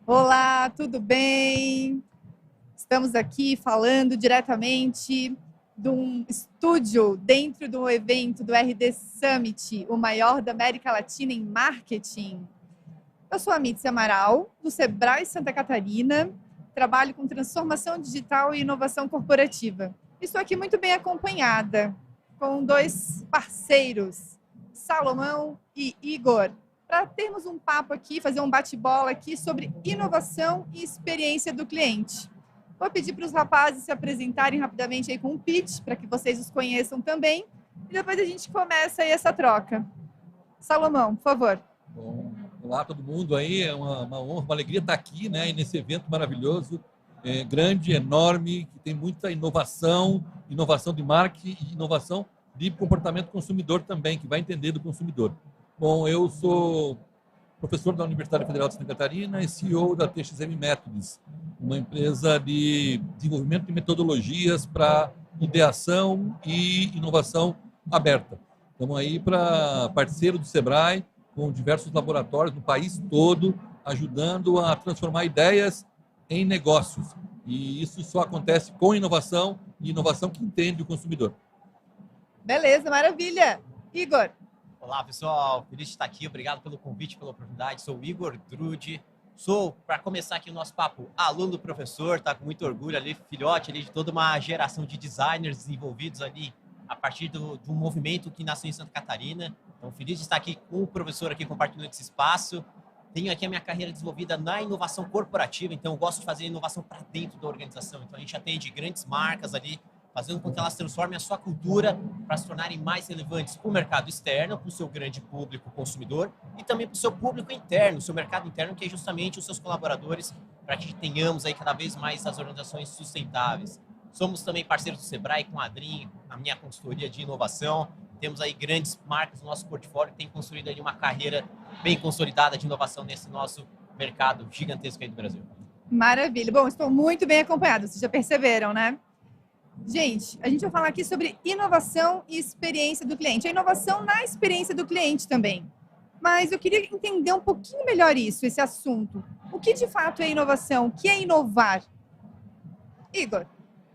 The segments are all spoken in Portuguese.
Olá, tudo bem? Estamos aqui falando diretamente de um estúdio dentro do evento do RD Summit, o maior da América Latina em marketing. Eu sou a Mitzi Amaral, do Sebrae Santa Catarina, trabalho com transformação digital e inovação corporativa. Estou aqui muito bem acompanhada com dois parceiros, Salomão e Igor, para termos um papo aqui, fazer um bate-bola aqui sobre inovação e experiência do cliente. Vou pedir para os rapazes se apresentarem rapidamente aí com um pitch, para que vocês os conheçam também, e depois a gente começa aí essa troca. Salomão, por favor. Bom, olá todo mundo aí, é uma honra, uma alegria estar aqui, né, nesse evento maravilhoso, grande, enorme, que tem muita inovação, inovação de marketing e inovação de comportamento consumidor também, que vai entender do consumidor. Bom, eu sou professor da Universidade Federal de Santa Catarina e CEO da TXM Methods, uma empresa de desenvolvimento de metodologias para ideação e inovação aberta. Estamos aí para parceiro do Sebrae, com diversos laboratórios no país todo, ajudando a transformar ideias em negócios. E isso só acontece com inovação, e inovação que entende o consumidor. Beleza, maravilha. Igor. Olá, pessoal. Feliz de estar aqui. Obrigado pelo convite, pela oportunidade. Sou o Igor Drude. Sou, para começar aqui o nosso papo, aluno do professor, tá com muito orgulho ali, filhote ali de toda uma geração de designers desenvolvidos ali a partir do movimento que nasceu em Santa Catarina. Então, feliz de estar aqui com o professor aqui compartilhando esse espaço. Tenho aqui a minha carreira desenvolvida na inovação corporativa, então eu gosto de fazer inovação para dentro da organização. Então, a gente atende grandes marcas ali, fazendo com que elas transformem a sua cultura para se tornarem mais relevantes para o mercado externo, para o seu grande público consumidor e também para o seu público interno, o seu mercado interno, que é justamente os seus colaboradores, para que tenhamos aí cada vez mais as organizações sustentáveis. Somos também parceiros do Sebrae com a Adrim, a minha consultoria de inovação. Temos aí grandes marcas no nosso portfólio que têm construído aí uma carreira bem consolidada de inovação nesse nosso mercado gigantesco aí do Brasil. Maravilha. Bom, estou muito bem acompanhado, vocês já perceberam, né? Gente, a gente vai falar aqui sobre inovação e experiência do cliente. A inovação na experiência do cliente também. Mas eu queria entender um pouquinho melhor isso, esse assunto. O que de fato é inovação? O que é inovar? Igor.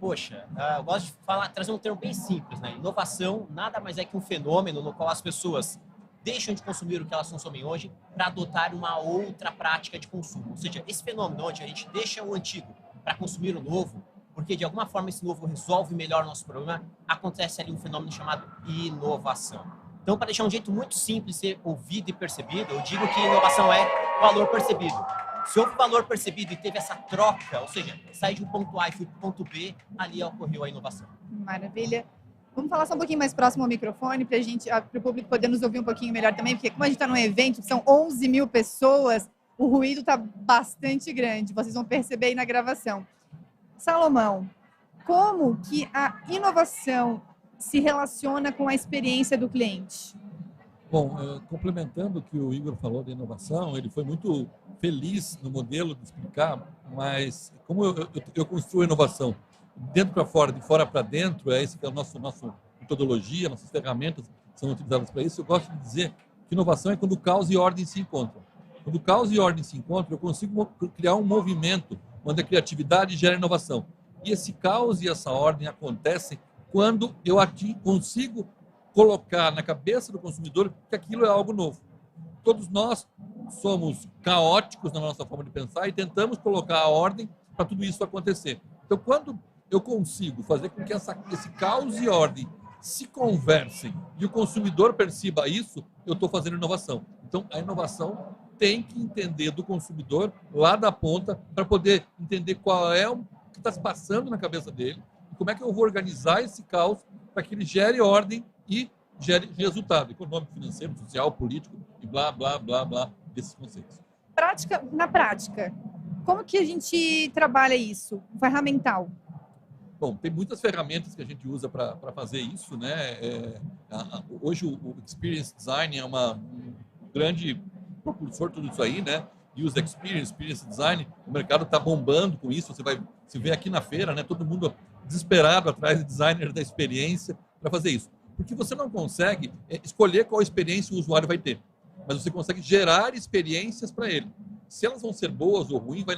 Poxa, eu gosto de trazer um termo bem simples, né? Inovação nada mais é que um fenômeno no qual as pessoas deixam de consumir o que elas consomem hoje para adotar uma outra prática de consumo. Ou seja, esse fenômeno onde a gente deixa o antigo para consumir o novo, porque de alguma forma esse novo resolve melhor o nosso problema, acontece ali um fenômeno chamado inovação. Então, para deixar um jeito muito simples de ser ouvido e percebido, eu digo que inovação é valor percebido. Se houve valor percebido e teve essa troca, ou seja, sair de um ponto A e fui para o ponto B, ali ocorreu a inovação. Maravilha. Vamos falar só um pouquinho mais próximo ao microfone para o público poder nos ouvir um pouquinho melhor também, porque como a gente está num evento, são 11 mil pessoas, o ruído está bastante grande, vocês vão perceber aí na gravação. Salomão, como que a inovação se relaciona com a experiência do cliente? Bom, complementando o que o Igor falou da inovação, ele foi muito feliz no modelo de explicar, mas como eu construo a inovação dentro para fora, de fora para dentro, esse que é a nossa metodologia, nossas ferramentas são utilizadas para isso, eu gosto de dizer que inovação é quando caos e ordem se encontram. Quando caos e ordem se encontram, eu consigo criar um movimento onde a criatividade gera inovação. E esse caos e essa ordem acontecem quando eu consigo colocar na cabeça do consumidor que aquilo é algo novo. Todos nós somos caóticos na nossa forma de pensar e tentamos colocar a ordem para tudo isso acontecer. Então, quando eu consigo fazer com que esse caos e ordem se conversem e o consumidor perceba isso, eu estou fazendo inovação. Então, a inovação tem que entender do consumidor lá da ponta para poder entender qual é o que está se passando na cabeça dele e como é que eu vou organizar esse caos para que ele gere ordem e gere resultado econômico, financeiro, social, político e blá, blá, blá, blá, desses conceitos. Na prática, como que a gente trabalha isso? Ferramental? Bom, tem muitas ferramentas que a gente usa para fazer isso, né? Hoje o Experience Design é um grande propulsor tudo isso aí, né? User Experience, Experience Design, o mercado está bombando com isso, você vai se ver aqui na feira, né? Todo mundo desesperado atrás de designer da experiência para fazer isso. Porque você não consegue escolher qual experiência o usuário vai ter, mas você consegue gerar experiências para ele. Se elas vão ser boas ou ruins, vai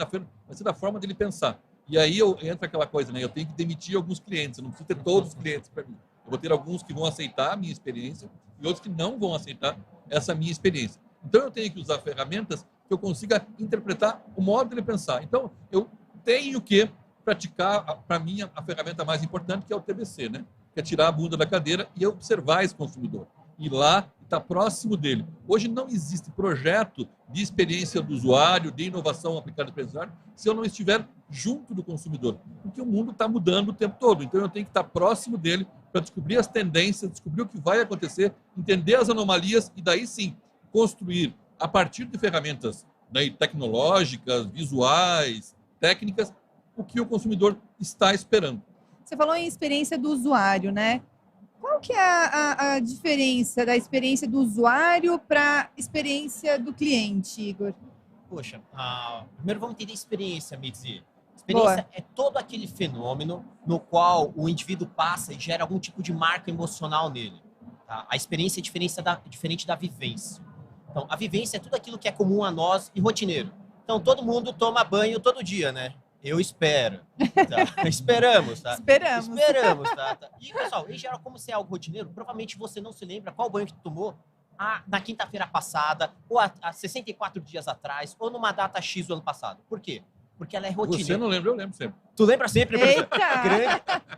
ser da forma dele pensar. E aí entra aquela coisa, né? Eu tenho que demitir alguns clientes, eu não preciso ter todos os clientes para mim. Eu vou ter alguns que vão aceitar a minha experiência e outros que não vão aceitar essa minha experiência. Então, eu tenho que usar ferramentas que eu consiga interpretar o modo dele pensar. Então, eu tenho que praticar, para mim, a ferramenta mais importante, que é o TBC, né? Que é tirar a bunda da cadeira e observar esse consumidor. Ir lá e estar próximo dele. Hoje não existe projeto de experiência do usuário, de inovação aplicada para o usuário, se eu não estiver junto do consumidor. Porque o mundo está mudando o tempo todo. Então, eu tenho que estar próximo dele para descobrir as tendências, descobrir o que vai acontecer, entender as anomalias e daí sim construir, a partir de ferramentas, né, tecnológicas, visuais, técnicas, o que o consumidor está esperando. Você falou em experiência do usuário, né? Qual que é a diferença da experiência do usuário para a experiência do cliente, Igor? Poxa, primeiro vamos entender experiência, Mitzi. Experiência é todo aquele fenômeno no qual o indivíduo passa e gera algum tipo de marca emocional nele. Tá? A experiência é diferente da vivência. Então, a vivência é tudo aquilo que é comum a nós e rotineiro. Então, todo mundo toma banho todo dia, né? Eu espero. Tá? Esperamos, tá? Esperamos, tá? E, pessoal, em geral, como se é algo rotineiro, provavelmente você não se lembra qual banho que tomou na quinta-feira passada, ou há 64 dias atrás, ou numa data X do ano passado. Por quê? Porque ela é rotineira. Você não lembra, eu lembro sempre. Tu lembra sempre, professor?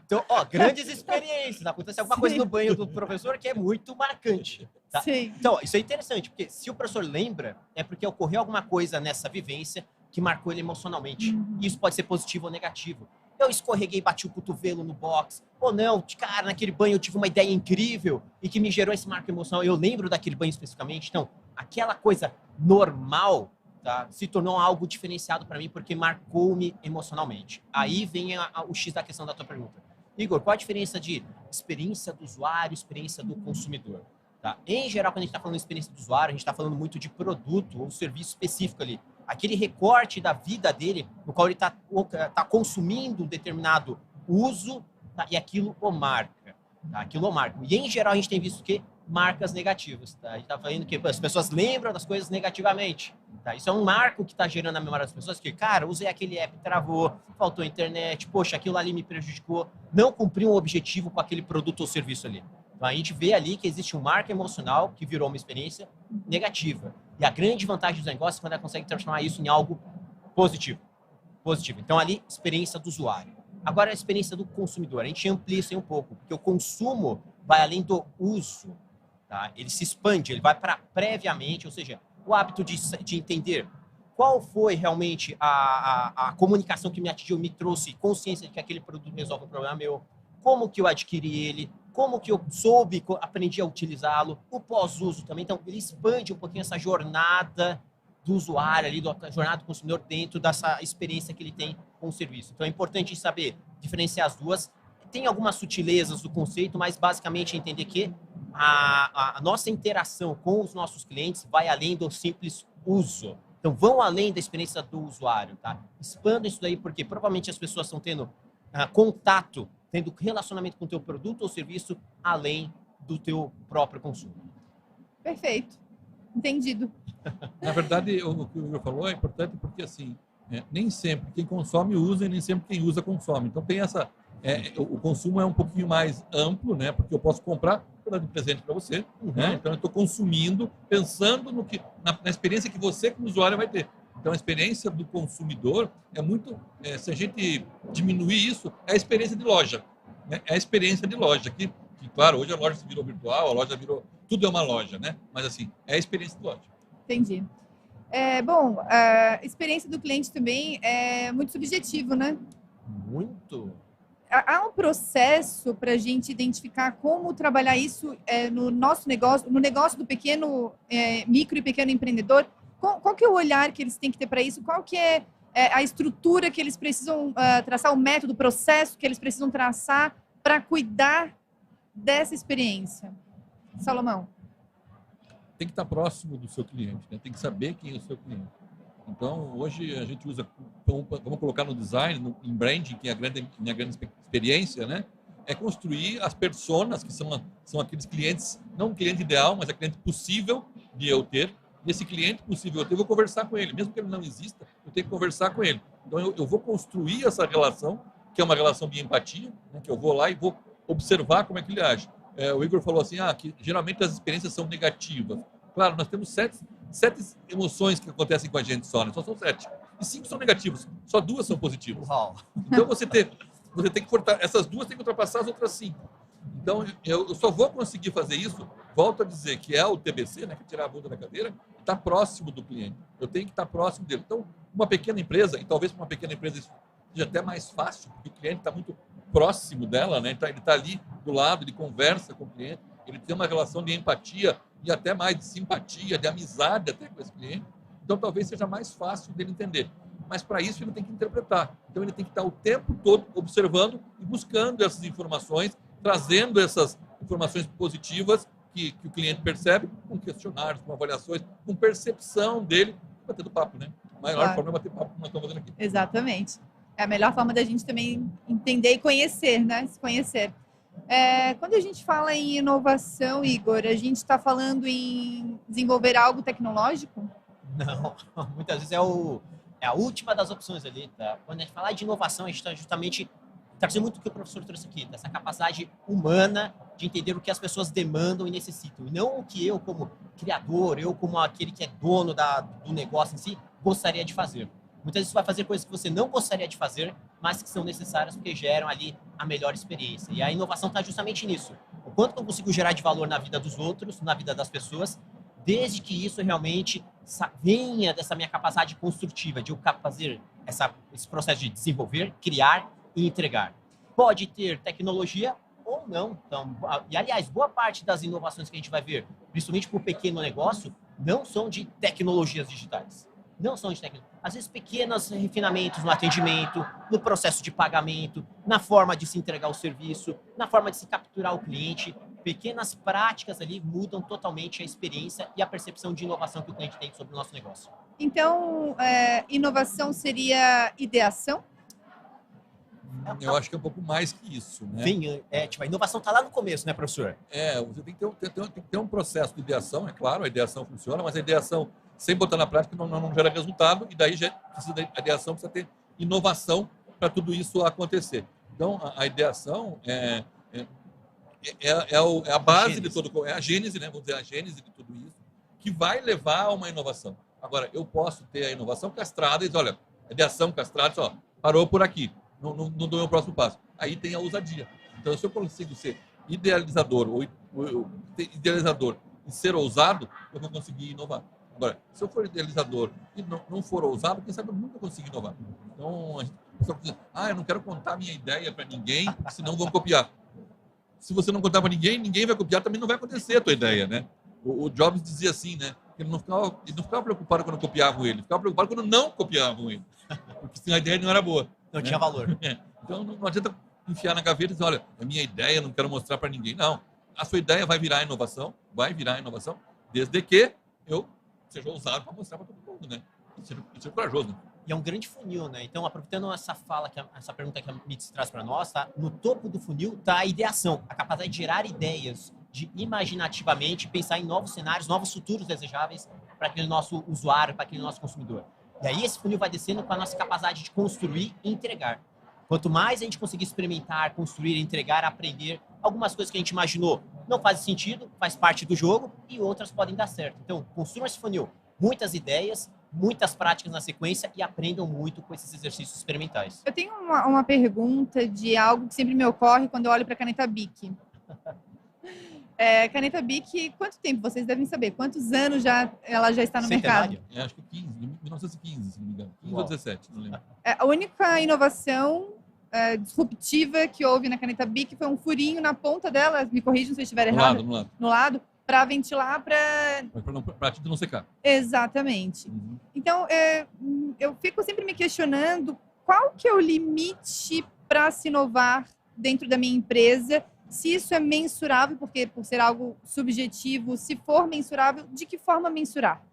Então, grandes experiências. Acontece alguma coisa no banho do professor que é muito marcante. Tá? Sim. Então, isso é interessante, porque se o professor lembra, é porque ocorreu alguma coisa nessa vivência que marcou ele emocionalmente. Isso pode ser positivo ou negativo. Eu escorreguei, bati o cotovelo no box. Ou não, cara, naquele banho eu tive uma ideia incrível e que me gerou esse marco emocional. Eu lembro daquele banho especificamente. Então, aquela coisa normal, tá, se tornou algo diferenciado para mim porque marcou-me emocionalmente. Aí vem o X da questão da tua pergunta. Igor, qual a diferença de experiência do usuário e experiência do consumidor? Tá? Em geral, quando a gente está falando de experiência do usuário, a gente está falando muito de produto ou serviço específico ali. Aquele recorte da vida dele, no qual ele está consumindo um determinado uso, tá? E aquilo o marca. Tá? Aquilo o marca. E, em geral, a gente tem visto que marcas negativas. Tá? A gente está falando que as pessoas lembram das coisas negativamente. Tá? Isso é um marco que está gerando na memória das pessoas, que, cara, usei aquele app, travou, faltou internet, poxa, aquilo ali me prejudicou, não cumpriu um objetivo com aquele produto ou serviço ali. Então, a gente vê ali que existe um marco emocional que virou uma experiência negativa. E a grande vantagem dos negócios é quando ela consegue transformar isso em algo positivo. Então, ali, experiência do usuário. Agora, a experiência do consumidor. A gente amplia isso aí um pouco, porque o consumo vai além do uso. Tá? Ele se expande, ele vai para previamente, ou seja, o hábito de entender qual foi realmente a comunicação que me atingiu, me trouxe consciência de que aquele produto resolve um problema meu, como que eu adquiri ele, como que eu aprendi a utilizá-lo, o pós-uso também. Então, ele expande um pouquinho essa jornada do usuário, ali, da jornada do consumidor dentro dessa experiência que ele tem com o serviço. Então, é importante saber diferenciar as duas. Tem algumas sutilezas do conceito, mas basicamente entender que a nossa interação com os nossos clientes vai além do simples uso. Então, vão além da experiência do usuário, tá? Expandam isso daí, porque provavelmente as pessoas estão tendo contato, tendo relacionamento com o teu produto ou serviço além do teu próprio consumo. Perfeito. Entendido. Na verdade, o que o Igor falou é importante porque, assim, nem sempre quem consome usa e nem sempre quem usa consome. Então, tem essa... o consumo é um pouquinho mais amplo, né? Porque eu posso comprar para dar de presente para você, né? Então, eu estou consumindo, pensando na experiência que você, como usuário, vai ter. Então, a experiência do consumidor é muito... se a gente diminuir isso, é a experiência de loja. Né? É a experiência de loja. Que, claro, hoje a loja se virou virtual, a loja virou... Tudo é uma loja, né? Mas, assim, é a experiência de loja. Entendi. Bom, a experiência do cliente também é muito subjetivo, né? Muito. Há um processo para a gente identificar como trabalhar isso no nosso negócio, no negócio do pequeno, micro e pequeno empreendedor. Qual que é o olhar que eles têm que ter para isso? Qual que é a estrutura que eles precisam traçar, o método, o processo que eles precisam traçar para cuidar dessa experiência? Salomão. Tem que estar próximo do seu cliente, né? Tem que saber quem é o seu cliente. Então, hoje a gente usa, vamos colocar no design, em branding, que é a minha grande experiência, né? É construir as personas, que são aqueles clientes, não o cliente ideal, mas a cliente possível de eu ter, Nesse cliente possível, eu vou conversar com ele. Mesmo que ele não exista, eu tenho que conversar com ele. Então, eu vou construir essa relação, que é uma relação de empatia, né, que eu vou lá e vou observar como é que ele age. O Igor falou assim, que geralmente as experiências são negativas. Claro, nós temos sete emoções que acontecem com a gente só, né? Só são 7. E 5 são negativas, só 2 são positivas. Uau. Então, você tem que cortar, essas 2 tem que ultrapassar as outras 5. Então, eu só vou conseguir fazer isso, volto a dizer, que é o TBC, né, que é tirar a bunda da cadeira, está próximo do cliente. Eu tenho que estar próximo dele. Então, uma pequena empresa, e talvez para uma pequena empresa isso seja até mais fácil, porque o cliente está muito próximo dela, né? Ele está ali do lado, ele conversa com o cliente, ele tem uma relação de empatia e até mais de simpatia, de amizade até com esse cliente. Então, talvez seja mais fácil dele entender. Mas, para isso, ele tem que interpretar. Então, ele tem que estar o tempo todo observando e buscando essas informações, trazendo essas informações positivas que o cliente percebe, com questionários, com avaliações, com percepção dele, batendo papo, né? A maior forma é bater papo, como nós estamos fazendo aqui. Exatamente. É a melhor forma da gente também entender e conhecer, né? Se conhecer. Quando a gente fala em inovação, Igor, a gente está falando em desenvolver algo tecnológico? Não, muitas vezes é a última das opções ali, tá? Quando a gente fala de inovação, a gente está justamente trazendo muito o que o professor trouxe aqui, dessa capacidade humana de entender o que as pessoas demandam e necessitam, e não o que eu, como criador, eu, como aquele que é dono do negócio em si, gostaria de fazer. Muitas vezes você vai fazer coisas que você não gostaria de fazer, mas que são necessárias porque geram ali a melhor experiência. E a inovação está justamente nisso. O quanto eu consigo gerar de valor na vida dos outros, na vida das pessoas, desde que isso realmente venha dessa minha capacidade construtiva, de eu fazer esse processo de desenvolver, criar e entregar. Pode ter tecnologia ou não. Então, e, aliás, boa parte das inovações que a gente vai ver, principalmente para o pequeno negócio, não são de tecnologias digitais. Não são de tecnologia. Às vezes, pequenos refinamentos no atendimento, no processo de pagamento, na forma de se entregar o serviço, na forma de se capturar o cliente. Pequenas práticas ali mudam totalmente a experiência e a percepção de inovação que o cliente tem sobre o nosso negócio. Então, inovação seria ideação? Eu acho que é um pouco mais que isso, né? A inovação está lá no começo, né, professor? Você tem que ter um processo de ideação, é claro, a ideação funciona, mas a ideação sem botar na prática não gera resultado, e daí a ideação precisa ter inovação para tudo isso acontecer. Então, a ideação é a base de todo, é a gênese, né? Vamos dizer, a gênese de tudo isso, que vai levar a uma inovação. Agora, eu posso ter a inovação castrada e dizer, olha, a ideação castrada, só parou por aqui, não dou o próximo passo. Aí tem a ousadia. Então, se eu consigo ser idealizador e ser ousado, eu vou conseguir inovar. Agora, se eu for idealizador e não for ousado, quem sabe eu nunca consigo inovar. Então, a pessoa diz, eu não quero contar minha ideia para ninguém, senão vão copiar. Se você não contar para ninguém, ninguém vai copiar, também não vai acontecer a tua ideia, né? O Jobs dizia assim, né? Ele não ficava preocupado quando copiavam ele, ficava preocupado quando não copiavam ele. Porque a ideia não era boa. Não tinha valor. Então, não adianta enfiar na gaveta e dizer, olha, é minha ideia, não quero mostrar para ninguém. Não, a sua ideia vai virar inovação, desde que eu seja ousado para mostrar para todo mundo, né? Ser corajoso, né? E é um grande funil, né? Então, aproveitando essa pergunta que a MITS traz para nós, tá? No topo do funil está a ideação, a capacidade de gerar ideias, de imaginativamente pensar em novos cenários, novos futuros desejáveis para aquele nosso usuário, para aquele nosso consumidor. E aí esse funil vai descendo com a nossa capacidade de construir e entregar. Quanto mais a gente conseguir experimentar, construir, entregar, aprender, algumas coisas que a gente imaginou não fazem sentido, faz parte do jogo, e outras podem dar certo. Então, construam esse funil, muitas ideias, muitas práticas na sequência e aprendam muito com esses exercícios experimentais. Eu tenho uma pergunta de algo que sempre me ocorre quando eu olho para a caneta Bic. Caneta Bic, quanto tempo? Vocês devem saber. Quantos anos ela já está no mercado? Acho que 15, 1915, se não me engano. 15 ou 17, não lembro. A única inovação disruptiva que houve na caneta Bic foi um furinho na ponta dela, me corrijam se eu estiver errado. No lado. Para ventilar, para a tinta não secar. Exatamente. Uhum. Então, eu fico sempre me questionando qual que é o limite para se inovar dentro da minha empresa, se isso é mensurável, porque por ser algo subjetivo, se for mensurável, de que forma mensurar?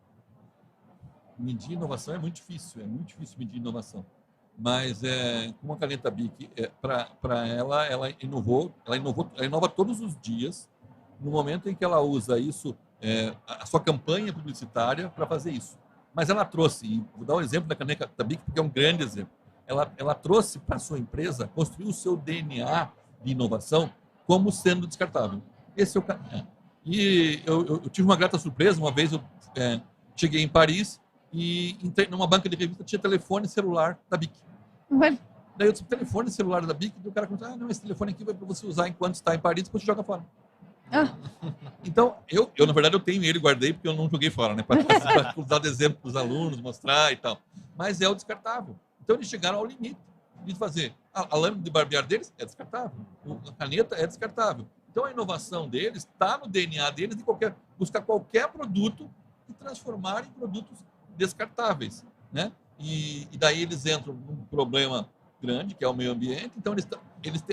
Medir inovação é muito difícil medir inovação. Mas como a caneta Bic, para ela inova todos os dias. No momento em que ela usa isso a sua campanha publicitária para fazer isso. Mas ela trouxe, e vou dar um exemplo da caneta BIC, porque é um grande exemplo. Ela trouxe para a sua empresa, construiu o seu DNA de inovação como sendo descartável. Esse é o caminho. E eu tive uma grata surpresa. Uma vez eu cheguei em Paris e entrei numa banca de revista, tinha telefone celular da BIC. Ué. Daí eu disse, telefone celular da BIC, e o cara começou, não, esse telefone aqui vai para você usar enquanto está em Paris, depois você joga fora. Então, eu na verdade, eu tenho ele, guardei, porque eu não joguei fora, né? Para usar de exemplo para os alunos, mostrar e tal. Mas é o descartável. Então, eles chegaram ao limite de fazer. A lâmina de barbear deles é descartável. A caneta é descartável. Então, a inovação deles está no DNA deles de buscar qualquer produto e transformar em produtos descartáveis, né? E daí eles entram num problema grande, que é o meio ambiente. Então,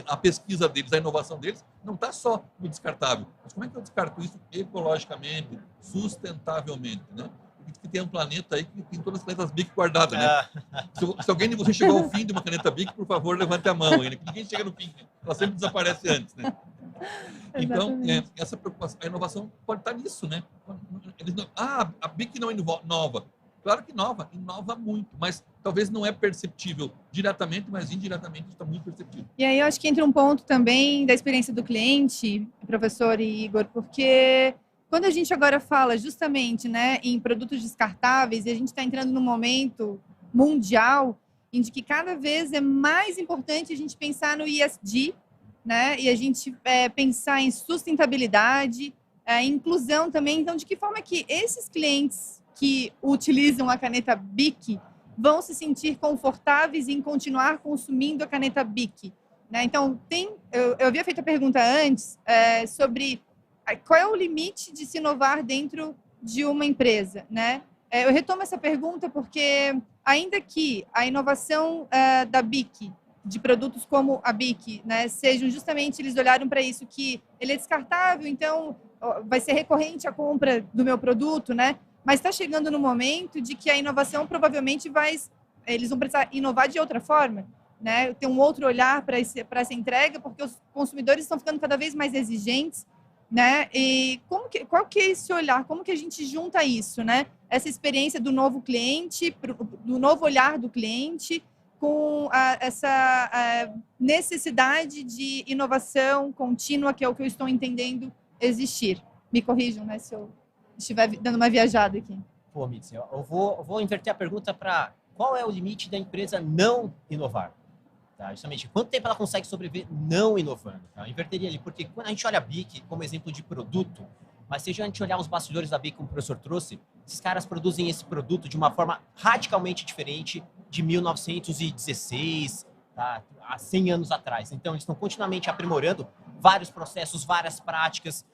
a pesquisa deles, a inovação deles, não está só no descartável. Mas como é que eu descarto isso ecologicamente, sustentavelmente, né? Que tem um planeta aí que tem todas as canetas BIC guardadas, né? Se alguém de vocês chegou ao fim de uma caneta BIC, por favor, levante a mão aí, né? Ninguém chega no fim, ela sempre desaparece antes, né? Então, essa preocupação, a inovação pode estar nisso, né? A BIC não inova. Claro que inova muito, mas talvez não é perceptível diretamente, mas indiretamente está muito perceptível. E aí eu acho que entra um ponto também da experiência do cliente, professor e Igor, porque quando a gente agora fala justamente, né, em produtos descartáveis, e a gente está entrando num momento mundial em que cada vez é mais importante a gente pensar no ESG, né, e a gente pensar em sustentabilidade, inclusão também. Então, de que forma que esses clientes que utilizam a caneta BIC vão se sentir confortáveis em continuar consumindo a caneta BIC, né? Então, eu havia feito a pergunta antes sobre qual é o limite de se inovar dentro de uma empresa, né? Eu retomo essa pergunta porque, ainda que a inovação da BIC, de produtos como a BIC, né, sejam justamente, eles olharam para isso, que ele é descartável, então vai ser recorrente a compra do meu produto, né? Mas está chegando no momento de que a inovação provavelmente eles vão precisar inovar de outra forma, né? Ter um outro olhar para essa entrega, porque os consumidores estão ficando cada vez mais exigentes, né? E qual que é esse olhar? Como que a gente junta isso, né? Essa experiência do novo cliente, do novo olhar do cliente, com essa necessidade de inovação contínua, que é o que eu estou entendendo existir. Me corrijam, né, se eu estiver dando uma viajada aqui. Pô, Mitzi, eu vou inverter a pergunta para qual é o limite da empresa não inovar? Tá? Justamente, quanto tempo ela consegue sobreviver não inovando? Tá? Eu inverteria ali, porque quando a gente olha a BIC como exemplo de produto, mas se a gente olhar os bastidores da BIC, como o professor trouxe, esses caras produzem esse produto de uma forma radicalmente diferente de 1916, tá? Há 100 anos atrás. Então, eles estão continuamente aprimorando vários processos, várias práticas,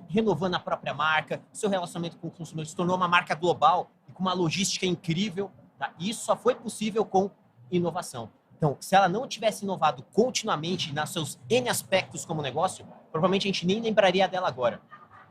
renovando a própria marca, seu relacionamento com o consumidor se tornou uma marca global e com uma logística incrível. Tá? E isso só foi possível com inovação. Então, se ela não tivesse inovado continuamente nos seus N aspectos como negócio, provavelmente a gente nem lembraria dela agora.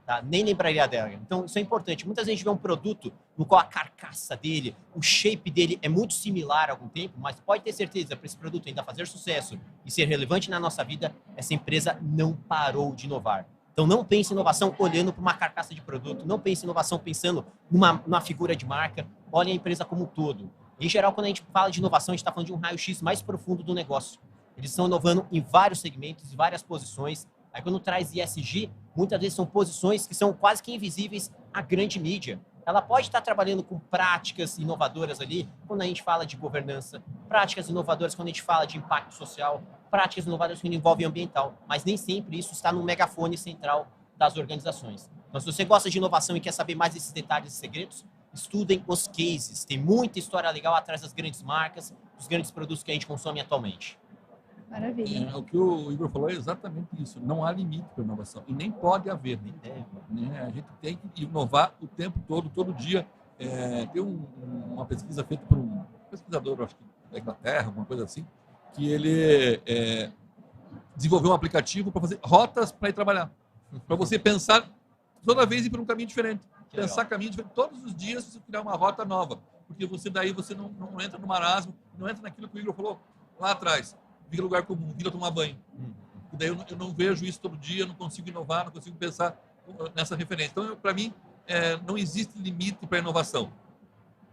Tá? Nem lembraria dela. Então, isso é importante. Muitas vezes a gente vê um produto no qual a carcaça dele, o shape dele é muito similar há algum tempo, mas pode ter certeza, para esse produto ainda fazer sucesso e ser relevante na nossa vida, essa empresa não parou de inovar. Então, não pense em inovação olhando para uma carcaça de produto, não pense em inovação pensando numa figura de marca, olhe a empresa como um todo. Em geral, quando a gente fala de inovação, a gente está falando de um raio-x mais profundo do negócio. Eles estão inovando em vários segmentos, em várias posições. Aí, quando traz ESG, muitas vezes são posições que são quase que invisíveis à grande mídia. Ela pode estar trabalhando com práticas inovadoras ali, quando a gente fala de governança, práticas inovadoras quando a gente fala de impacto social, práticas inovadoras quando envolvem ambiental, mas nem sempre isso está no megafone central das organizações. Então, se você gosta de inovação e quer saber mais desses detalhes e segredos, estudem os cases. Tem muita história legal atrás das grandes marcas, dos grandes produtos que a gente consome atualmente. Maravilha. O que o Igor falou é exatamente isso. Não há limite para inovação. E nem pode haver. Nem deve. Né? A gente tem que inovar o tempo todo dia. Tem uma pesquisa feita por um pesquisador, acho que da Inglaterra, alguma coisa assim, que ele desenvolveu um aplicativo para fazer rotas para ir trabalhar. Para você pensar, toda vez ir por um caminho diferente. Pensar caminho diferente. Todos os dias você criar uma rota nova. Porque você não entra no marasmo, não entra naquilo que o Igor falou lá atrás. Fica lugar comum, fica tomar banho. E daí eu não vejo isso todo dia, não consigo inovar, não consigo pensar. nessa referência. Então, para mim, não existe limite para a inovação.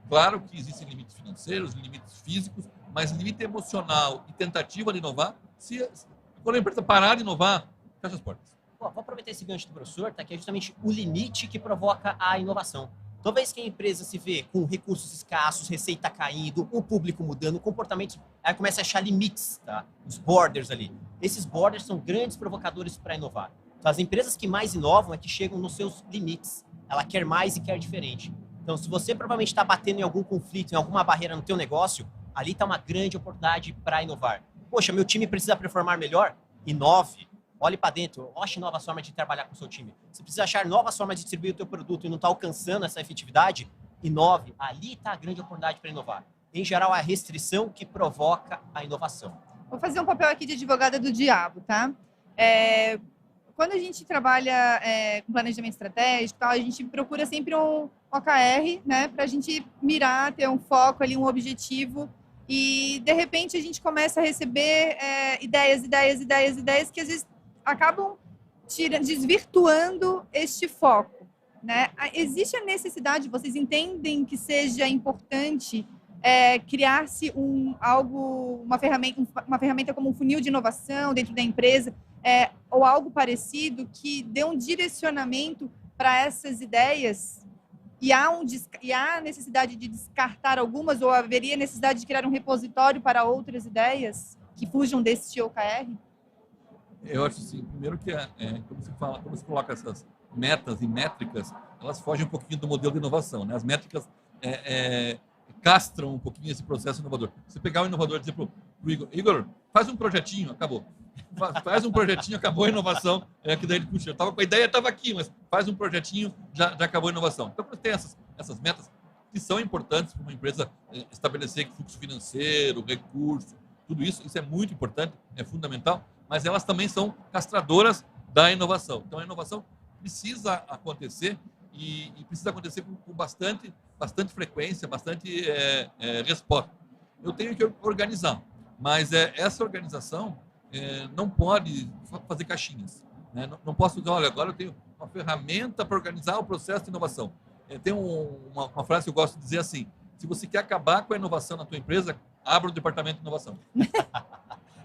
Claro que existem limites financeiros, limites físicos, mas limite emocional e tentativa de inovar, quando a empresa parar de inovar, fecha as portas. Bom, vou aproveitar esse gancho do professor, tá? Que é justamente o limite que provoca a inovação. Toda vez que a empresa se vê com recursos escassos, receita caindo, o público mudando, comportamentos, aí começa a achar limites, tá? Os borders ali. Esses borders são grandes provocadores para inovar. Então, as empresas que mais inovam é que chegam nos seus limites. Ela quer mais e quer diferente. Então, se você provavelmente está batendo em algum conflito, em alguma barreira no teu negócio, ali está uma grande oportunidade para inovar. Poxa, meu time precisa performar melhor? Inove. Olhe para dentro, ache novas formas de trabalhar com o seu time. Se precisa achar novas formas de distribuir o teu produto e não está alcançando essa efetividade, inove. Ali está a grande oportunidade para inovar. Em geral, é a restrição que provoca a inovação. Vou fazer um papel aqui de advogada do diabo, tá? Quando a gente trabalha com planejamento estratégico, a gente procura sempre um OKR, né? Para a gente mirar, ter um foco ali, um objetivo. E, de repente, a gente começa a receber ideias que, às vezes, acabam desvirtuando este foco, né? Existe a necessidade, vocês entendem que seja importante criar-se uma ferramenta como um funil de inovação dentro da empresa, ou algo parecido que dê um direcionamento para essas ideias? E há necessidade de descartar algumas, ou haveria necessidade de criar um repositório para outras ideias que fujam desse OKR? Eu acho assim, primeiro que quando você coloca essas metas e métricas, elas fogem um pouquinho do modelo de inovação, né? As métricas castram um pouquinho esse processo inovador. Você pegar o inovador e dizer para o Igor, faz um projetinho, acabou. Faz um projetinho, acabou a inovação. Que daí ele, puxa, eu tava com a ideia, estava aqui, mas faz um projetinho, já acabou a inovação. Então, quando tem essas metas que são importantes para uma empresa estabelecer fluxo financeiro, recurso, tudo isso é muito importante, é fundamental, mas elas também são castradoras da inovação. Então, a inovação precisa acontecer e precisa acontecer com bastante frequência, bastante resposta. Eu tenho que organizar, mas essa organização não pode fazer caixinhas, né? Não posso dizer, olha, agora eu tenho uma ferramenta para organizar o processo de inovação. Tem uma frase que eu gosto de dizer assim: se você quer acabar com a inovação na tua empresa, abra o departamento de inovação.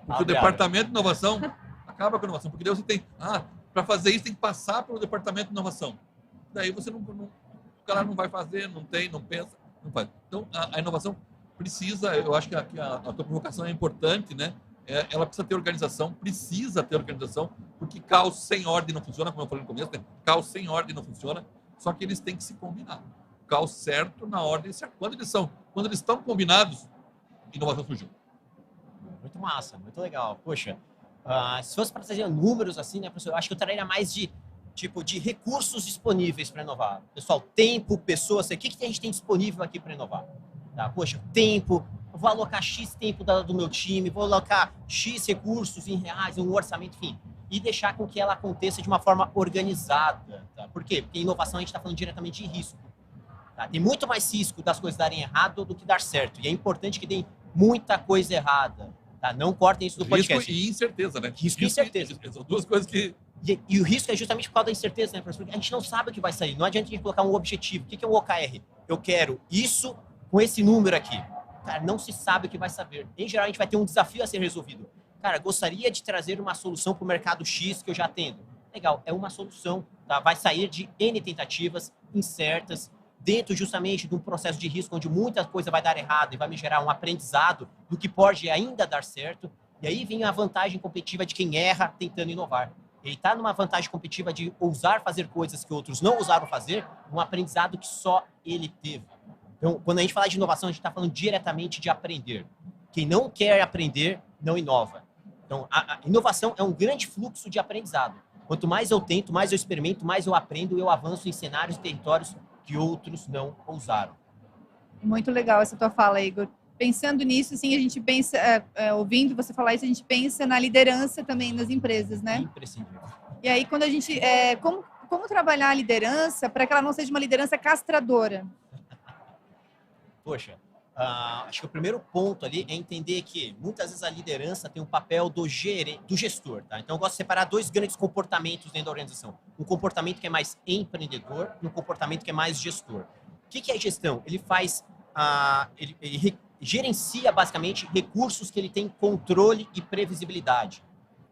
Porque o departamento de inovação acaba com a inovação. Porque daí você tem, para fazer isso tem que passar pelo departamento de inovação. Daí você o cara não vai fazer, não pensa, não faz. Então, a inovação precisa, eu acho que a tua provocação é importante, né? Ela precisa ter organização, porque caos sem ordem não funciona, como eu falei no começo, né? Caos sem ordem não funciona, só que eles têm que se combinar. Caos certo na ordem certa. Quando eles estão combinados, inovação surgiu. Muito massa, muito legal. Poxa, se fosse para trazer números assim, né, professor, eu acho que eu traria mais de recursos disponíveis para inovar. Pessoal, tempo, pessoas, o que a gente tem disponível aqui para inovar? Tá? Poxa, tempo, eu vou alocar X tempo do meu time, vou alocar X recursos em reais, um orçamento, enfim, e deixar com que ela aconteça de uma forma organizada. Tá? Por quê? Porque inovação a gente está falando diretamente de risco. Tá? Tem muito mais risco das coisas darem errado do que dar certo. E é importante que deem muita coisa errada. Tá? Não cortem isso do podcast. Risco e incerteza, né? Risco e incerteza. São duas coisas que... E o risco é justamente por causa da incerteza, né, professor? A gente não sabe o que vai sair. Não adianta a gente colocar um objetivo. O que é um OKR? Eu quero isso com esse número aqui. Cara, não se sabe o que vai saber. Em geral, a gente vai ter um desafio a ser resolvido. Cara, gostaria de trazer uma solução para o mercado X que eu já atendo. Legal, é uma solução. Tá? Vai sair de N tentativas incertas, dentro justamente de um processo de risco onde muita coisa vai dar errado e vai me gerar um aprendizado do que pode ainda dar certo. E aí vem a vantagem competitiva de quem erra tentando inovar. Ele está numa vantagem competitiva de ousar fazer coisas que outros não ousaram fazer, um aprendizado que só ele teve. Então, quando a gente fala de inovação, a gente está falando diretamente de aprender. Quem não quer aprender, não inova. Então, a inovação é um grande fluxo de aprendizado. Quanto mais eu tento, mais eu experimento, mais eu aprendo, eu avanço em cenários e territórios que outros não ousaram. Muito legal essa tua fala, Igor. Pensando nisso, assim, a gente pensa, ouvindo você falar isso, a gente pensa na liderança também nas empresas, né? Imprescindível. E aí, quando a gente... como trabalhar a liderança para que ela não seja uma liderança castradora? Poxa, acho que o primeiro ponto ali é entender que muitas vezes a liderança tem um papel do gestor, tá? Então eu gosto de separar dois grandes comportamentos dentro da organização. Um comportamento que é mais empreendedor e um comportamento que é mais gestor. O que é gestão? Ele faz, ele gerencia basicamente recursos que ele tem controle e previsibilidade.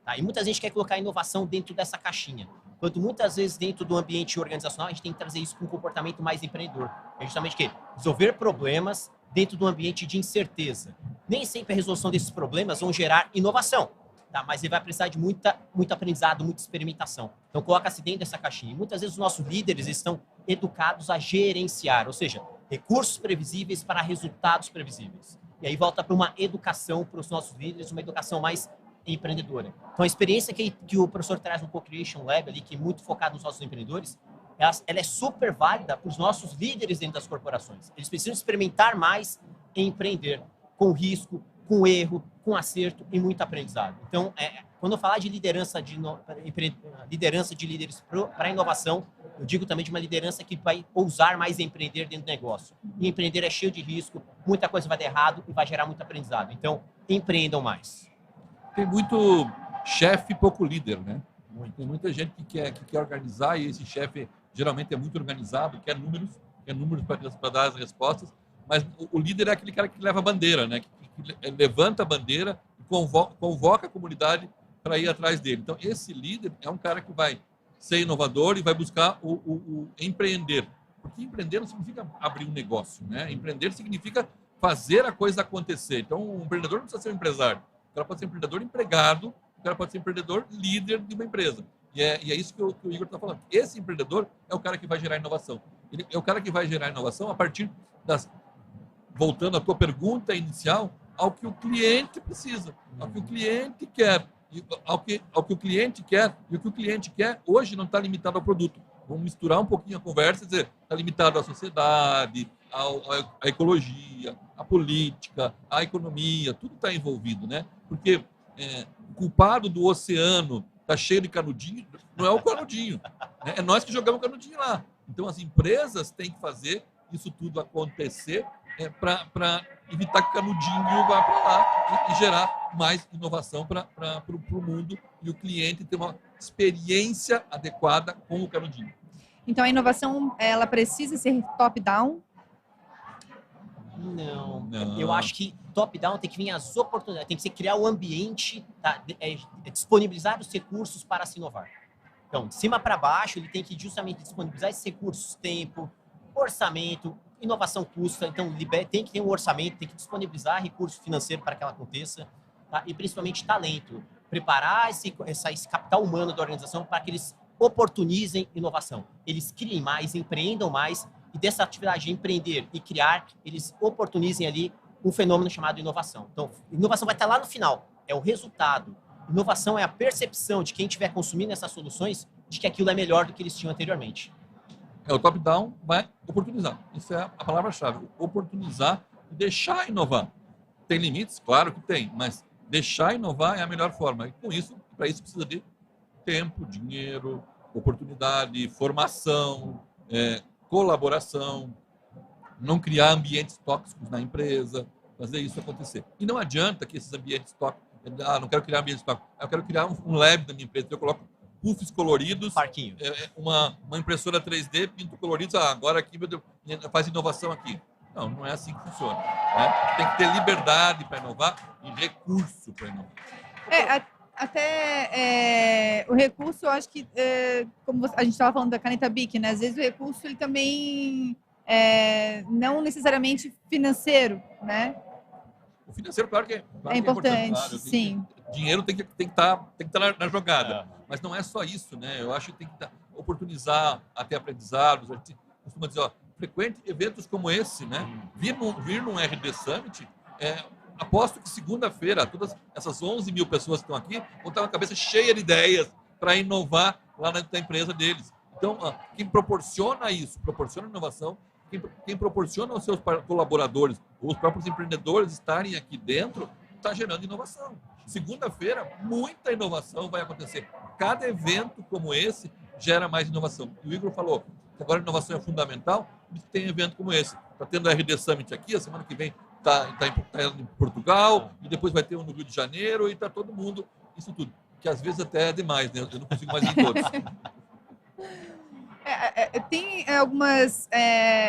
Tá? E muita gente quer colocar a inovação dentro dessa caixinha. Quando muitas vezes dentro do ambiente organizacional a gente tem que trazer isso para um comportamento mais empreendedor. É justamente que resolver problemas dentro do ambiente de incerteza. Nem sempre a resolução desses problemas vão gerar inovação, tá? Mas ele vai precisar de muito aprendizado, muita experimentação. Então coloca-se dentro dessa caixinha. E muitas vezes os nossos líderes estão educados a gerenciar, ou seja, recursos previsíveis para resultados previsíveis. E aí volta para uma educação para os nossos líderes, uma educação mais empreendedora. Então a experiência que o professor traz no Co-Creation Lab ali, que é muito focado nos nossos empreendedores, ela é super válida para os nossos líderes dentro das corporações. Eles precisam experimentar mais em empreender, com risco, com erro, com acerto e muito aprendizado. Então, quando eu falar de liderança de líderes para a inovação, eu digo também de uma liderança que vai ousar mais empreender dentro do negócio. E empreender é cheio de risco, muita coisa vai dar errado e vai gerar muito aprendizado. Então, empreendam mais. Tem muito chefe e pouco líder, né? Muito. Tem muita gente que quer organizar e esse chefe geralmente é muito organizado, quer números para dar as respostas, mas o líder é aquele cara que leva a bandeira, né? Que levanta a bandeira e convoca a comunidade para ir atrás dele. Então, esse líder é um cara que vai ser inovador e vai buscar o empreender. Porque empreender não significa abrir um negócio, né? Empreender significa fazer a coisa acontecer. Então, o empreendedor não precisa ser um empresário. O cara pode ser empreendedor empregado, o cara pode ser empreendedor líder de uma empresa. E é isso que o Igor está falando. Esse empreendedor é o cara que vai gerar inovação. Ele é o cara que vai gerar inovação a partir voltando à tua pergunta inicial, ao que o cliente precisa, ao que o cliente quer. Ao que o cliente quer, e o que o cliente quer hoje não está limitado ao produto. Vamos misturar um pouquinho a conversa e dizer, está limitado à sociedade, à ecologia, à política, à economia, tudo está envolvido, né? Porque o culpado do oceano está cheio de canudinho, não é o canudinho, né? É nós que jogamos canudinho lá. Então as empresas têm que fazer isso tudo acontecer para evitar que o canudinho vá para lá e gerar mais inovação para o mundo e o cliente ter uma experiência adequada com o canudinho. Então, a inovação, ela precisa ser top-down? Não. Eu acho que top-down tem que vir as oportunidades, tem que ser criar o ambiente, tá? Disponibilizar os recursos para se inovar. Então, de cima para baixo, ele tem que justamente disponibilizar esses recursos, tempo, orçamento, inovação custa, então tem que ter um orçamento, tem que disponibilizar recurso financeiro para que ela aconteça, tá? E principalmente talento, preparar esse capital humano da organização para que eles oportunizem inovação, eles criem mais, empreendam mais e dessa atividade de empreender e criar, eles oportunizem ali um fenômeno chamado inovação. Então, inovação vai estar lá no final, é o resultado. Inovação é a percepção de quem estiver consumindo essas soluções de que aquilo é melhor do que eles tinham anteriormente. O top-down vai oportunizar. Isso é a palavra-chave. Oportunizar e deixar inovar. Tem limites? Claro que tem, mas deixar inovar é a melhor forma. E com isso, para isso precisa de tempo, dinheiro, oportunidade, formação, colaboração, não criar ambientes tóxicos na empresa, fazer isso acontecer. E não adianta que esses ambientes tóxicos, não quero criar ambientes tóxicos, eu quero criar um lab na minha empresa, eu coloco puffs coloridos, parquinho. Uma impressora 3D, pinto coloridos, agora aqui meu Deus, faz inovação aqui. Não é assim que funciona. Né? Tem que ter liberdade para inovar e recurso para inovar. Até o recurso, eu acho que, como a gente estava falando da caneta Bic, né? Às vezes o recurso ele também não necessariamente financeiro, né? O financeiro, claro que é importante, claro, sim. Dinheiro tem que estar na jogada. Mas não é só isso, né? Eu acho que tem que oportunizar até aprendizados. A gente costuma dizer, frequente eventos como esse, né? Vir num RD Summit, aposto que segunda-feira, todas essas 11 mil pessoas que estão aqui vão estar com a cabeça cheia de ideias para inovar lá dentro da empresa deles. Então, quem proporciona isso, proporciona inovação, quem proporciona aos seus colaboradores, ou os próprios empreendedores estarem aqui dentro, está gerando inovação. Segunda-feira, muita inovação vai acontecer. Cada evento como esse gera mais inovação. E o Igor falou que agora a inovação é fundamental, tem evento como esse. Está tendo a RD Summit aqui, a semana que vem está em Portugal, e depois vai ter um no Rio de Janeiro, e está todo mundo, isso tudo. Que às vezes até é demais, né? Eu não consigo mais ir em todos. Tem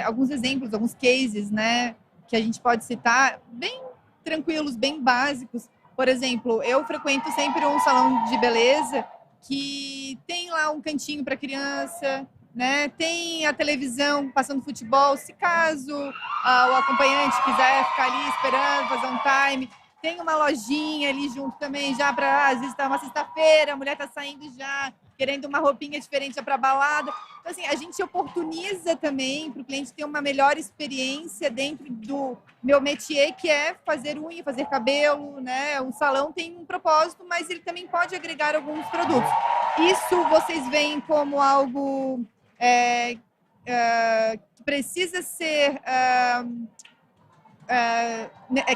alguns exemplos, alguns cases, né, que a gente pode citar, bem tranquilos, bem básicos. Por exemplo, eu frequento sempre um salão de beleza que tem lá um cantinho para criança, né? Tem a televisão passando futebol, se caso o acompanhante quiser ficar ali esperando, fazer um time. Tem uma lojinha ali junto também, já para, às vezes, está uma sexta-feira, a mulher está saindo já, querendo uma roupinha diferente para balada. Então, assim, a gente oportuniza também para o cliente ter uma melhor experiência dentro do meu métier, que é fazer unha, fazer cabelo, né? O salão tem um propósito, mas ele também pode agregar alguns produtos. Isso vocês veem como algo que precisa ser...